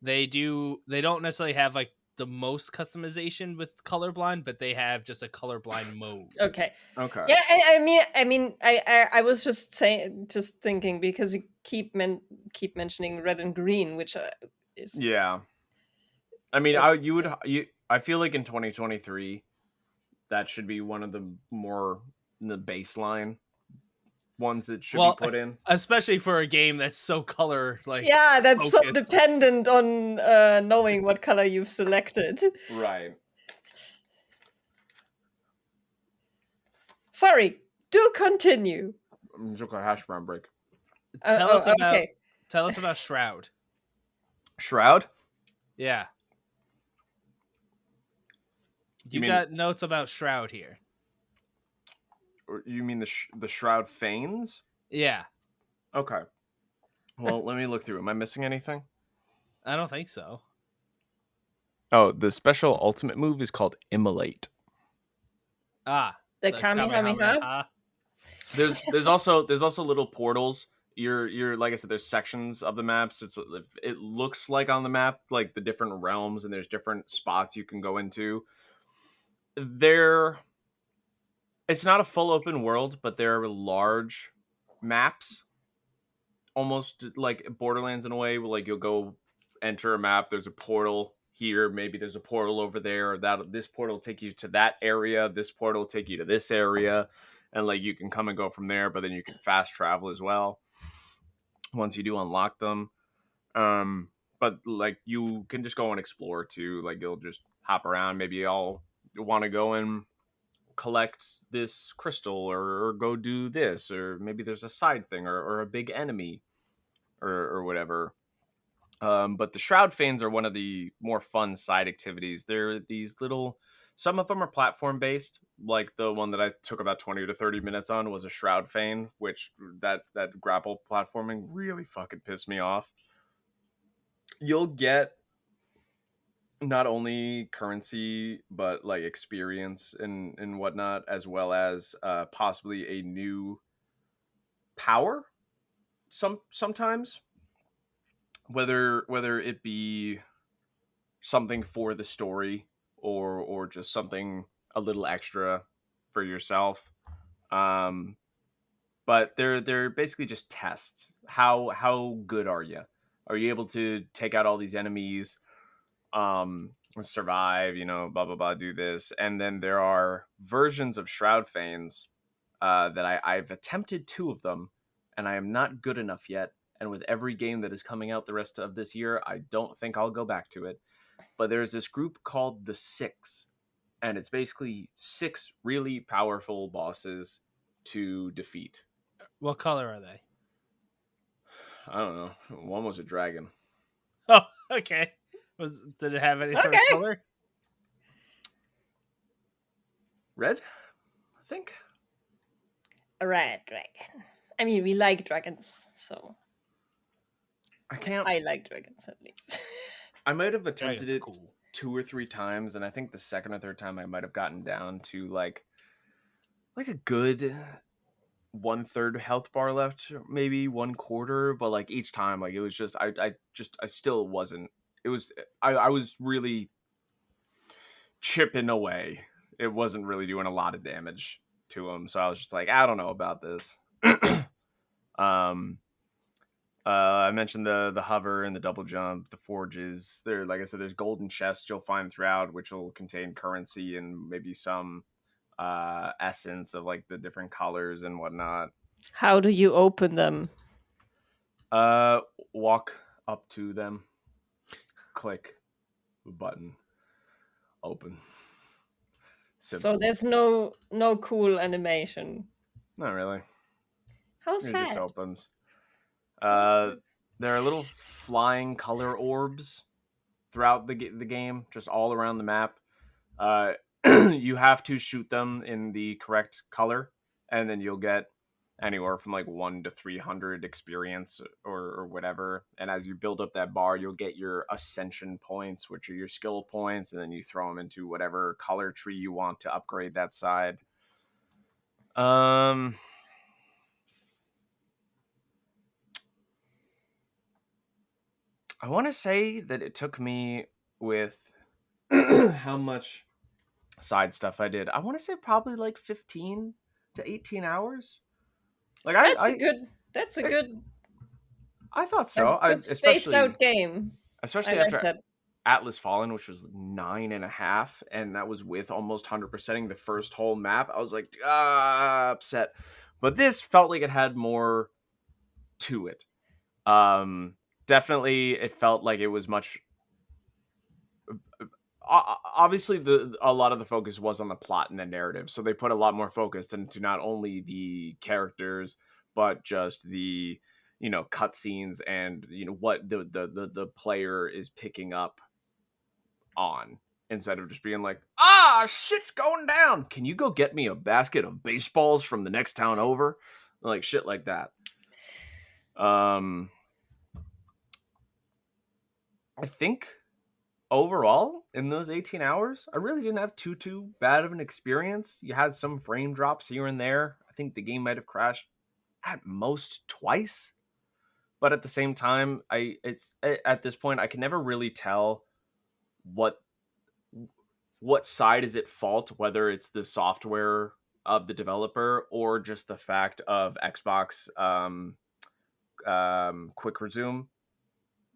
they don't necessarily have like the most customization with colorblind, but they have just a colorblind mode. Okay. Yeah, I mean, I was just thinking because you keep mentioning red and green, which is. Yeah. I mean, I feel like in 2023, that should be one of the baseline ones that should be put in, especially for a game that's so color that's focused. So dependent on knowing what color you've selected. Right. Sorry, do continue. I'm just a hash brown break. Tell us about Shroud. Shroud? Yeah. You got notes about Shroud here. You mean the Shroud Feigns? Yeah. Okay. Well, let me look through. Am I missing anything? I don't think so. Oh, the special ultimate move is called Immolate. Ah. The Kamehameha? There's also little portals. You're like I said, there's sections of the maps. It looks like on the map, like the different realms, and there's different spots you can go into. It's not a full open world, but there are large maps, almost like Borderlands in a way, where like you'll go enter a map, there's a portal here, maybe there's a portal over there, or this portal will take you to that area, this portal will take you to this area, and like you can come and go from there, but then you can fast travel as well once you do unlock them. But like you can just go and explore too, like you'll just hop around, maybe I'll want to go and collect this crystal or go do this, or maybe there's a side thing or a big enemy or whatever. But the Shroud Feigns are one of the more fun side activities. They're these little, some of them are platform based, like the one that I took about 20 to 30 minutes on was a Shroud Feign, which that grapple platforming really fucking pissed me off. You'll get not only currency but like experience and whatnot, as well as possibly a new power sometimes, whether it be something for the story or just something a little extra for yourself. but they're basically just tests. How good are you? Are you able to take out all these enemies, survive, blah blah blah, do this. And then there are versions of Shroud Fanes that I've attempted 2 of them, and I am not good enough yet. And with every game that is coming out the rest of this year, I don't think I'll go back to it. But there's this group called the Six, and it's basically 6 really powerful bosses to defeat. What color are they? I don't know. One was a dragon. Oh, okay. Did it have any sort of Okay. color? Red, I think. A red dragon. I mean, we like dragons, so I can't. I like dragons at least. I might have attempted Dragons are it cool. 2 or 3 times, and I think the second or third time I might have gotten down to like a good 1/3 health bar left, maybe 1/4. But like each time, like it was just I still wasn't. It was I was really chipping away. It wasn't really doing a lot of damage to him, so I was just like, I don't know about this. um. I mentioned the hover and the double jump, the forges. There, like I said, there's golden chests you'll find throughout, which will contain currency and maybe some essence of like the different colors and whatnot. How do you open them? Uh, walk up to them, click button, open. Simple. So there's no cool animation. Not really. How It just sad. opens. How Uh, sad. there are little flying color orbs throughout the game, just all around the map. You have to shoot them in the correct color, and then you'll get anywhere from like 1 to 300 experience or whatever. And as you build up that bar, you'll get your ascension points, which are your skill points, and then you throw them into whatever color tree you want to upgrade that side. I want to say that it took me, with how much side stuff I did, I want to say probably like 15 to 18 hours. Like That's a good. That's a it, good. I thought A so. good spaced out game. I Especially like after that. Atlas Fallen, which was 9.5, and that was with almost 100%ing the first whole map. I was like, upset. But this felt like it had more to it. Definitely, it felt like it was much. Obviously, a lot of the focus was on the plot and the narrative, so they put a lot more focus into not only the characters but just the cutscenes and what the player is picking up on, instead of just being like, shit's going down, can you go get me a basket of baseballs from the next town over, like shit like that. I think overall in those 18 hours I really didn't have too bad of an experience. You had some frame drops here and there. I think the game might have crashed at most twice, but at the same time, at this point I can never really tell what side is at fault, whether it's the software of the developer or just the fact of Xbox quick resume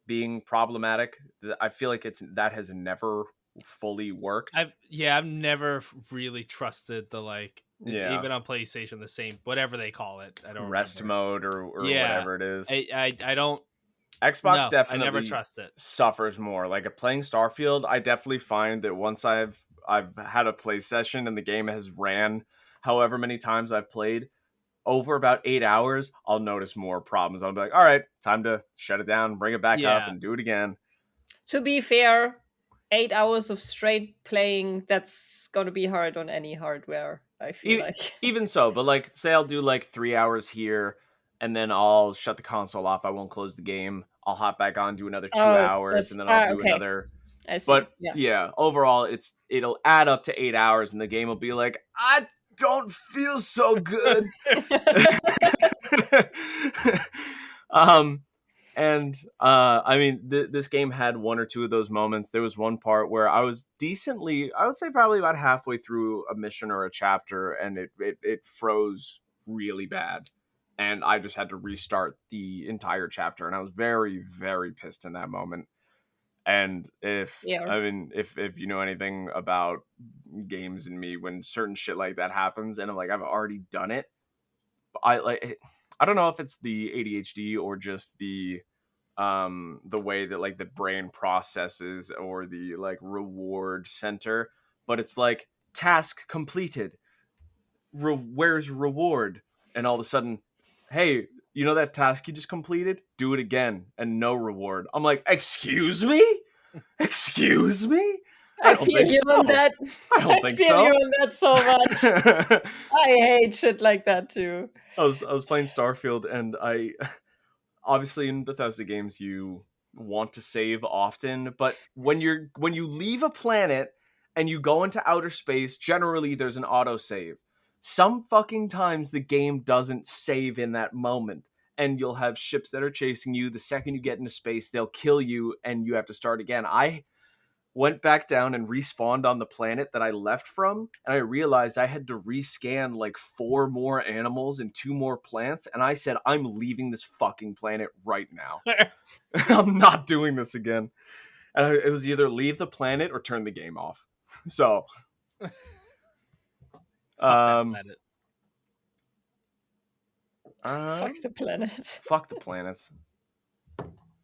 being problematic. I feel like that has never fully worked. I've never really trusted the even on PlayStation, the same whatever they call it. I don't rest remember. mode or whatever it is. I don't. Xbox No, definitely I never trust it. suffers more. Like playing Starfield, I definitely find that once I've had a play session and the game has ran however many times I've played, over about 8 hours, I'll notice more problems. I'll be like, all right, time to shut it down, bring it back up, and do it again. To be fair, 8 hours of straight playing, that's gonna be hard on any hardware, I feel like. Even so, but like, say I'll do like 3 hours here, and then I'll shut the console off. I won't close the game. I'll hop back on, do another 2 hours, and then I'll do okay. another. I see. But yeah, overall, it'll add up to 8 hours, and the game will be like, I don't feel so good. I mean, this game had 1 or 2 of those moments. There was one part where I was I would say probably about halfway through a mission or a chapter, and it froze really bad. and I just had to restart the entire chapter, and I was very, very pissed in that moment. And Yeah. if you know anything about games and me, when certain shit like that happens, and I'm like, I've already done it, I don't know if it's the ADHD or just the way that like the brain processes or the like reward center, but it's like task completed, where's reward, and all of a sudden, hey, you know that task you just completed, do it again and no reward. I'm like, excuse me, excuse me, I I don't feel think you on so, that. I I don't think feel you so. on that so much. I hate shit like that too. I was playing Starfield, and I obviously in Bethesda games you want to save often, but when you leave a planet and you go into outer space, generally there's an autosave. Some fucking times the game doesn't save in that moment, and you'll have ships that are chasing you. The second you get into space, they'll kill you and you have to start again. I went back down and respawned on the planet that I left from, and I realized I had to rescan like 4 more animals and 2 more plants, and I said, I'm leaving this fucking planet right now. I'm not doing this again. And it was either leave the planet or turn the game off. So, Fuck that um, planet. Fuck um, the planet. fuck the planets.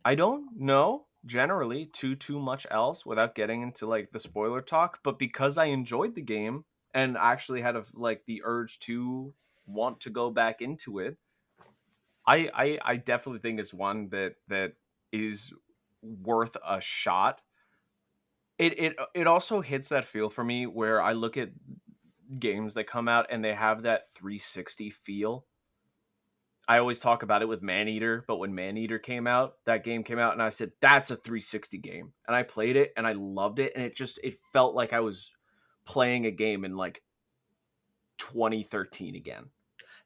I don't know generally too much else without getting into like the spoiler talk, but because I enjoyed the game and actually had like the urge to want to go back into it, I definitely think it's one that is worth a shot. It also hits that feel for me where I look at games that come out and they have that 360 feel. I always talk about it with Maneater, but when Maneater came out, that game came out, and I said, that's a 360 game. And I played it, and I loved it, and it felt like I was playing a game in, like, 2013 again.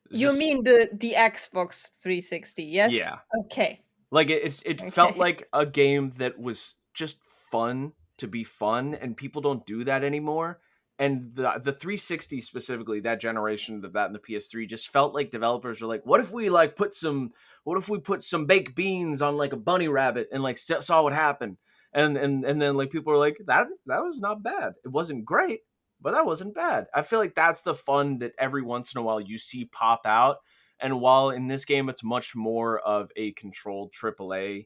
It's You just, mean the Xbox 360? Yes. yeah. Okay. Like, it felt Okay. like a game that was just fun to be fun, and people don't do that anymore. And the 360 specifically, that generation of that and the PS3 just felt like developers were like, what if we put some baked beans on like a bunny rabbit and like saw what happened? And then like people were like, that was not bad. It wasn't great, but that wasn't bad. I feel like that's the fun that every once in a while you see pop out. And while in this game it's much more of a controlled AAA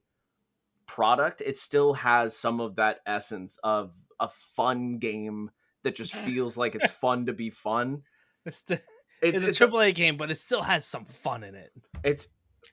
product, it still has some of that essence of a fun game that just feels like it's fun to be fun. It's, the, It's it's a it's AAA game, but it still has some fun in it. it's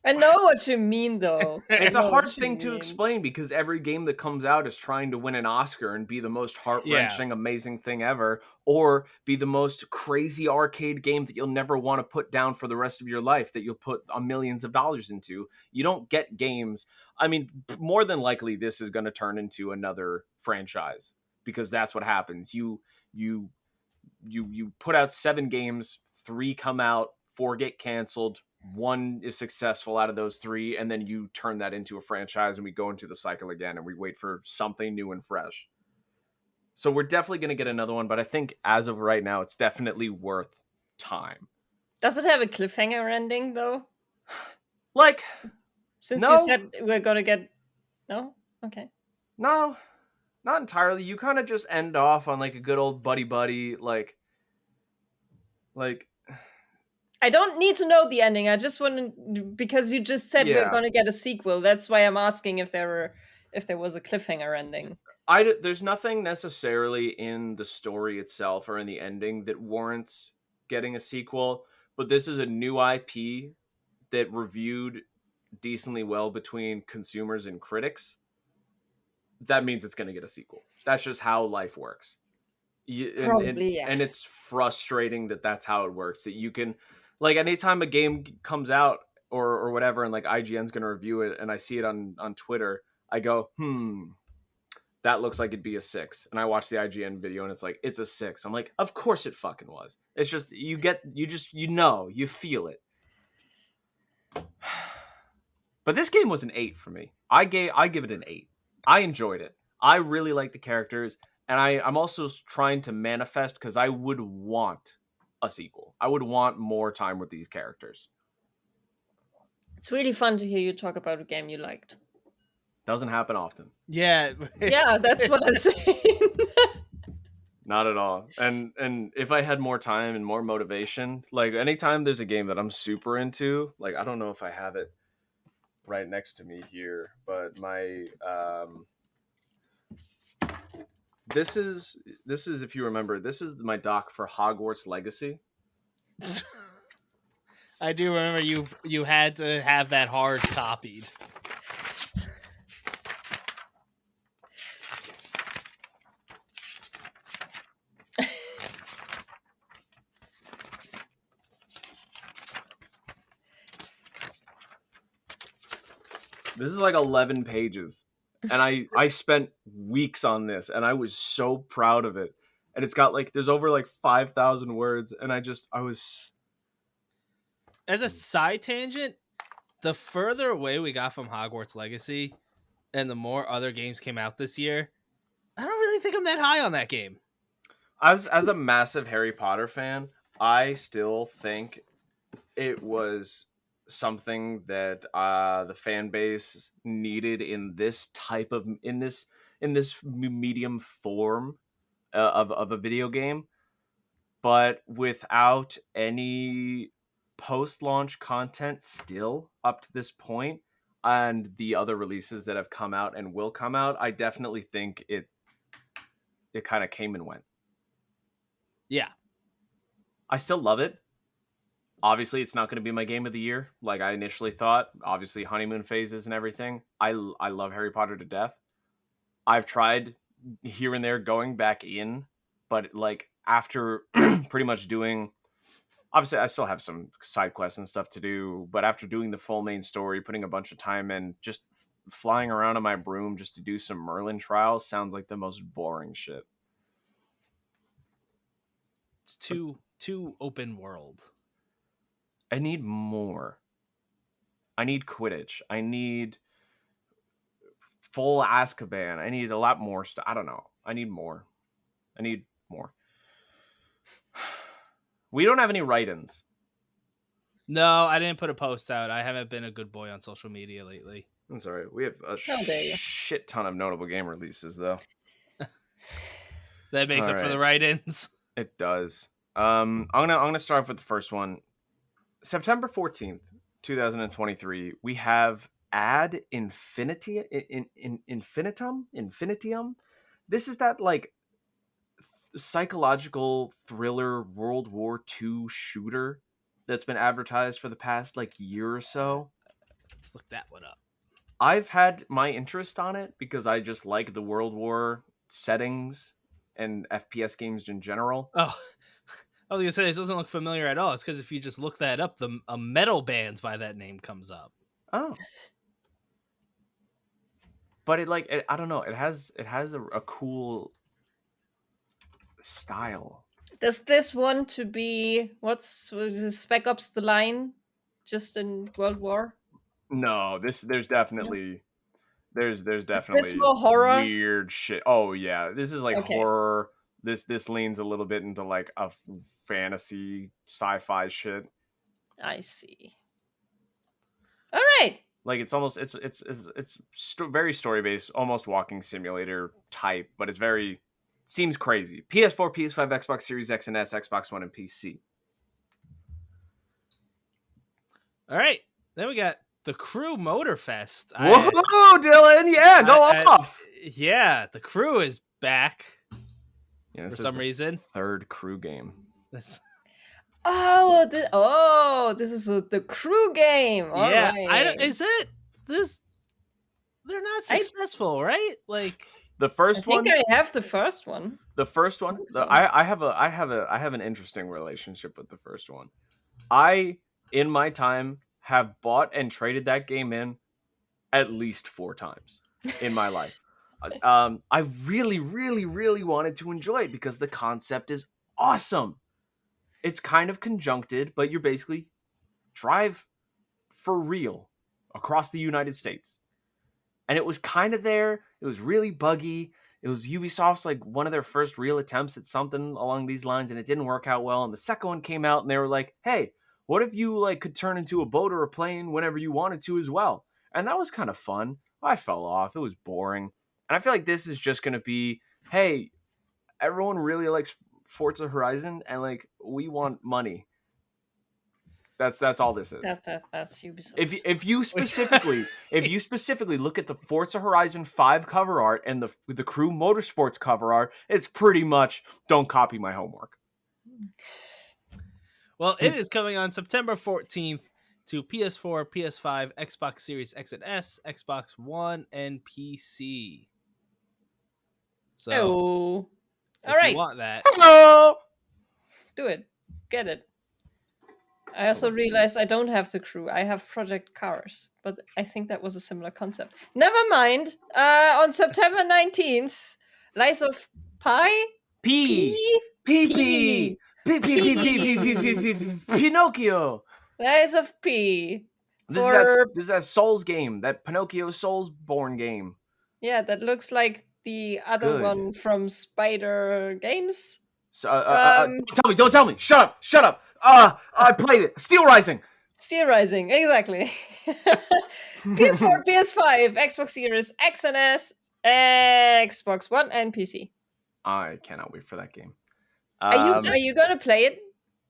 I know what you mean, though. I it's a know hard what you thing to mean. explain because every game that comes out is trying to win an Oscar and be the most Yeah. heart-wrenching amazing thing ever, or be the most crazy arcade game that you'll never want to put down for the rest of your life, that you'll put millions of dollars into. You don't get games. I mean, more than likely this is going to turn into another franchise because that's what happens. You you put out 7 games, 3 come out, 4 get canceled, 1 is successful out of those 3, and then you turn that into a franchise and we go into the cycle again and we wait for something new and fresh. So we're definitely going to get another one, but I think as of right now it's definitely worth time. Does it have a cliffhanger ending, though? Like, Since you no, said we're gonna get. No? Okay. no, not entirely. You kind of just end off on like a good old buddy buddy, like I don't need to know the ending. I just want to, because you just said we're yeah. gonna get a sequel. That's why I'm asking if there was a cliffhanger ending. There's nothing necessarily in the story itself or in the ending that warrants getting a sequel, but this is a new IP that reviewed decently well between consumers and critics. That means it's going to get a sequel. That's just how life works. Probably, yeah. And it's frustrating that that's how it works. That you can, like, anytime a game comes out or whatever, and like IGN's going to review it, and I see it on Twitter, I go, that looks like it'd be a 6. And I watch the IGN video and it's like, it's a 6. I'm like, of course it fucking was. It's just, you feel it. But this game was an 8 for me. I give it an 8. I enjoyed it. I really like the characters. And I'm also trying to manifest because I would want a sequel. I would want more time with these characters. It's really fun to hear you talk about a game you liked. Doesn't happen often. Yeah. Yeah, that's what I'm saying. Not at all. And if I had more time and more motivation, like anytime there's a game that I'm super into, like I don't know if I have it right next to me here, but my this is if you remember, this is my doc for Hogwarts Legacy. I do remember you had to have that hard copied. This is like 11 pages. And I spent weeks on this and I was so proud of it. And it's got like there's over like 5,000 words and I was As a side tangent, the further away we got from Hogwarts Legacy and the more other games came out this year, I don't really think I'm that high on that game. as a massive Harry Potter fan, I still think it was something that the fan base needed in this type of in this medium form of a video game, but without any post-launch content still up to this point and the other releases that have come out and will come out, I definitely think it kind of came and went. Yeah. I still love it. Obviously, it's not going to be my game of the year like I initially thought. Obviously, honeymoon phases and everything. I love Harry Potter to death. I've tried here and there going back in, but like after pretty much doing, obviously I still have some side quests and stuff to do, but after doing the full main story, putting a bunch of time in, just flying around on my broom just to do some Merlin trials sounds like the most boring shit. It's too open world. I need more. I need Quidditch. I need full Azkaban. I need a lot more stuff. I don't know. I need more. I need more. We don't have any write-ins. No, I didn't put a post out. I haven't been a good boy on social media lately. I'm sorry. We have a How dare you. shit ton of notable game releases, though. That makes All up for right. the write-ins. It does. I'm gonna start off with the first one. September 14th, 2023. We have Ad Infinitum. This is that like psychological thriller World War II shooter that's been advertised for the past like year or so. Let's look that one up. I've had my interest on it because I just like the World War settings and FPS games in general. Oh, I was gonna say this doesn't look familiar at all. It's because if you just look that up, the a metal bands by that name comes up. Oh, but I don't know. It has a cool style. Does this want to be what's Spec Ops the Line, just in World War? No, there's definitely there's Is this definitely more horror? weird shit. Oh yeah, this is like Okay. horror. This leans a little bit into like a fantasy sci-fi shit. I see. All right. Like it's almost very story based, almost walking simulator type, but it's very seems crazy. PS4, PS5, Xbox Series X and S, Xbox One, and PC. All right, then we got the Crew Motorfest. Whoa, Dylan! Yeah, go off. Yeah, the Crew is back Yeah, for some reason. Third Crew game. This is the Crew game. All yeah, right. is that this? They're not successful, right? Like the first one. I think I have the first one. The first one. So. I have an interesting relationship with the first one. I, in my time, have bought and traded that game in at least 4 times in my life. I really, really, really wanted to enjoy it because the concept is awesome. It's kind of conjuncted, but you're basically drive for real across the United States. And it was kind of there. It was really buggy. It was Ubisoft's like one of their first real attempts at something along these lines, and it didn't work out well. And the second one came out, and they were like, "Hey, What if you like could turn into a boat or a plane whenever you wanted to as well? And that was kind of fun. I fell off. It was boring. And I feel like this is just going to be, hey, everyone really likes Forza Horizon and like we want money. That's all this is. That's Ubisoft. If you specifically look at the Forza Horizon 5 cover art and the Crew Motorsports cover art, it's pretty much don't copy my homework. Well, it is coming on September 14th to PS4, PS5, Xbox Series X and S, Xbox One, and PC. So, Oh, if all right. you want that, Hello. Do it. Get it. I also realized I don't have the Crew. I have Project Cars, but I think that was a similar concept. Never mind. On September 19th, Lies of Pi? P. P. Pinocchio. Lies of P. This is that Souls game, that Pinocchio Soulsborne game. Yeah, that looks like the other Good. one from Spider Games. So, don't tell me. Shut up. I played it. Steel Rising. Steel Rising, exactly. PS4, PS5, Xbox Series X and S, Xbox One, and PC. I cannot wait for that game. Are you gonna play it?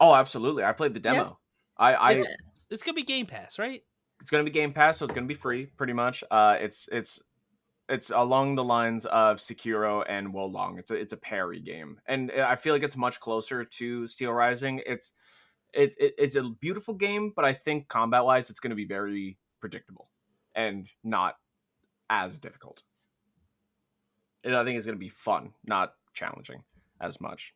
Oh, absolutely. I played the demo. Yeah. it's gonna be Game Pass, right? It's gonna be Game Pass, so it's gonna be free, pretty much. It's along the lines of Sekiro and Wolong. It's a parry game, and I feel like it's much closer to Steel Rising. It's a beautiful game, but I think combat wise, it's going to be very predictable and not as difficult. And I think it's going to be fun, not challenging as much.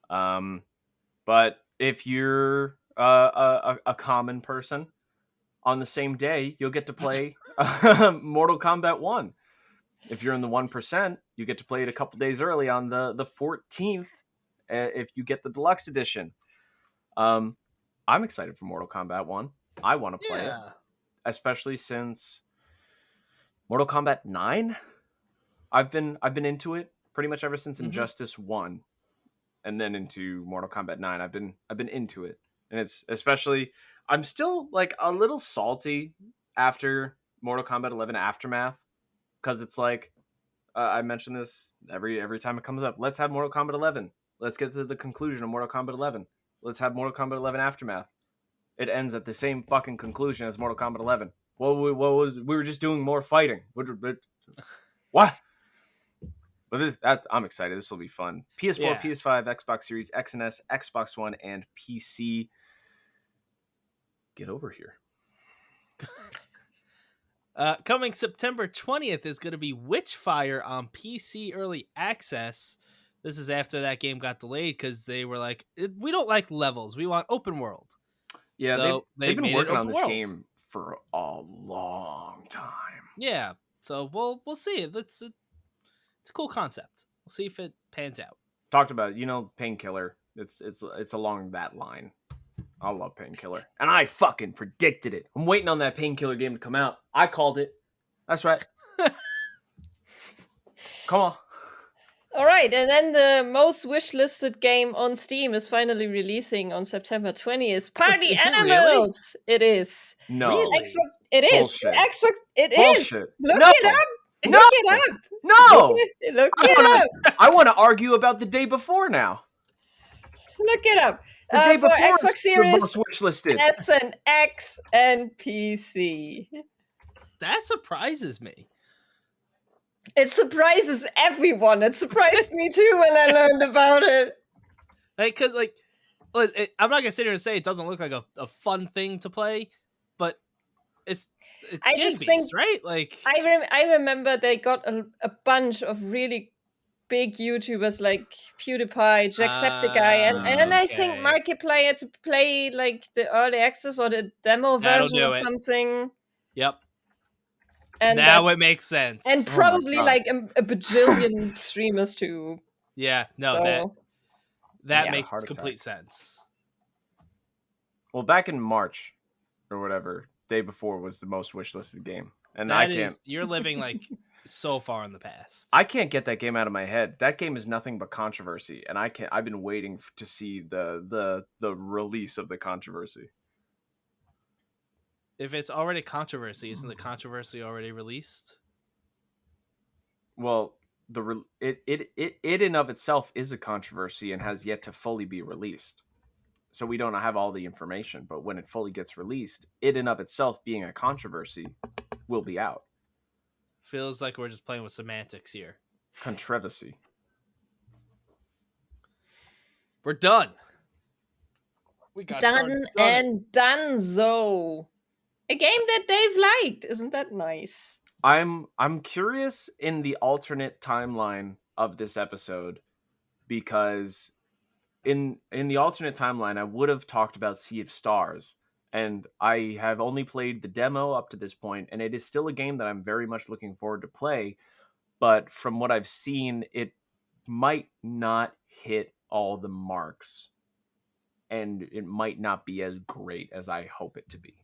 But if you're a common person, on the same day, you'll get to play Mortal Kombat 1. If you're in the 1%, you get to play it a couple days early on the 14th if you get the deluxe edition. I'm excited for Mortal Kombat 1. I want to play it, especially since Mortal Kombat 9. I've been into it pretty much ever since Injustice 1, and then into Mortal Kombat 9. I've been into it, and it's especially I'm still like a little salty after Mortal Kombat 11 Aftermath, because it's like I mention this every time it comes up. Let's have Mortal Kombat 11. Let's get to the conclusion of Mortal Kombat 11. Let's have Mortal Kombat 11 Aftermath. It ends at the same fucking conclusion as Mortal Kombat 11. We were just doing more fighting. What? But I'm excited. This will be fun. PS4, PS5, Xbox Series X and S, Xbox One, and PC. Get over here. Coming September 20th is going to be Witchfire on PC Early Access. This is after that game got delayed because they were like, we don't like levels. We want open world. Yeah, so they've been working on this world. game for a long time. Yeah, so we'll see. It's a cool concept. We'll see if it pans out. Talked about it, Painkiller. It's along that line. I love Painkiller, and I fucking predicted it. I'm waiting on that Painkiller game to come out. I called it. That's right. Come on. All right, and then the most wishlisted game on Steam is finally releasing on September 20th. Party Animals! It is. No. Really? Xbox, it is. Bullshit. Xbox, it Bullshit. is. Look No. it up. No. Look it up. No. Look it up. I want to argue about the day before now. Look it up. The day For before Xbox is Series the most wishlisted. S and X and PC. That surprises me. It surprises everyone. It surprised me too when I learned about it. Because I'm not gonna sit here and say it doesn't look like a fun thing to play, but it's I Game just Beast, think right? Like I remember they got a bunch of really big YouTubers like PewDiePie, Jacksepticeye, and I think Markiplier to play like the early access or the demo version or something. Yep. And now it makes sense. And probably like a bajillion streamers too. Yeah, no, so, that makes complete sense. Well, back in March or whatever, day before was the most wishlisted game. And you're living like so far in the past. I can't get that game out of my head. That game is nothing but controversy, and I've been waiting to see the release of the controversy. if it's already controversy, isn't the controversy already released? Well, it in of itself is a controversy and has yet to fully be released. So we don't have all the information, but when it fully gets released, it in of itself being a controversy will be out. Feels like we're just playing with semantics here. Controversy. We're done. We got Done and donezo. A game that Dave liked. Isn't that nice? I'm curious in the alternate timeline of this episode, because in the alternate timeline I would have talked about Sea of Stars, and I have only played the demo up to this point, and it is still a game that I'm very much looking forward to play, but from what I've seen, it might not hit all the marks, and it might not be as great as I hope it to be.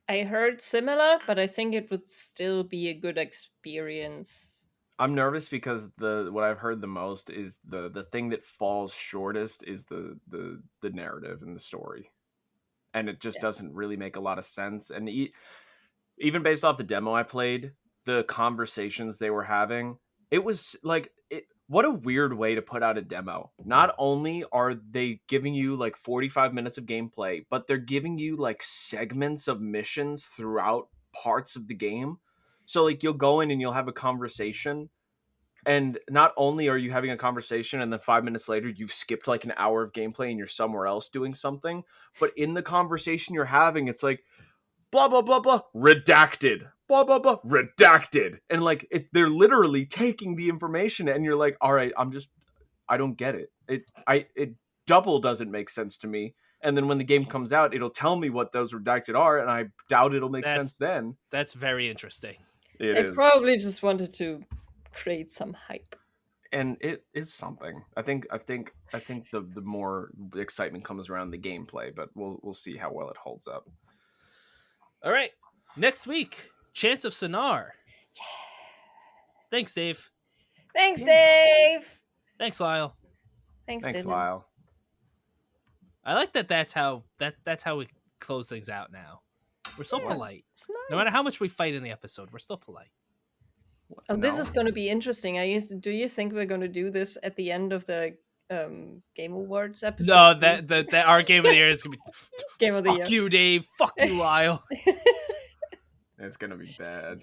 I heard similar, but I think it would still be a good experience. I'm nervous because what I've heard the most is the thing that falls shortest is the narrative and the story, and it just doesn't really make a lot of sense. And even based off the demo I played, the conversations they were having, it was like what a weird way to put out a demo. Not only are they giving you like 45 minutes of gameplay, but they're giving you like segments of missions throughout parts of the game. So like you'll go in and you'll have a conversation, and not only are you having a conversation and then 5 minutes later you've skipped like an hour of gameplay and you're somewhere else doing something, but in the conversation you're having, it's like blah blah blah blah redacted, blah blah blah redacted, and like they're literally taking the information, and you're like, all right, I don't get it. It double doesn't make sense to me. And then when the game comes out, it'll tell me what those redacted are, and I doubt it'll make sense then. That's very interesting. It They is. probably just wanted to create some hype. And it is something. I think the more excitement comes around the gameplay, but we'll see how well it holds up. All right. Next week, Chance of Sonar. Yeah. Thanks, Dave. Thanks, Dave. Thanks, Lyle. Thanks, Lyle. I like that. That's how we close things out now. We're so polite. It's nice. No matter how much we fight in the episode, we're still polite. Oh, this is going to be interesting. Do you think we're going to do this at the end of the Game Awards episode? No, that our Game of the Year is going to be Game of the Year. Fuck you, Dave. Fuck you, Lyle. It's going to be bad.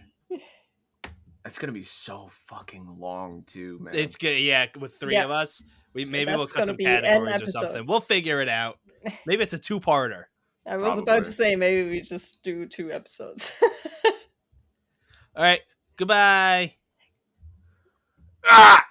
It's going to be so fucking long too, man. It's good. Yeah, with three of us, we'll cut some be categories or something. We'll figure it out. Maybe it's a two-parter. I was about to say maybe we just do 2 episodes. All right. Goodbye. Ah!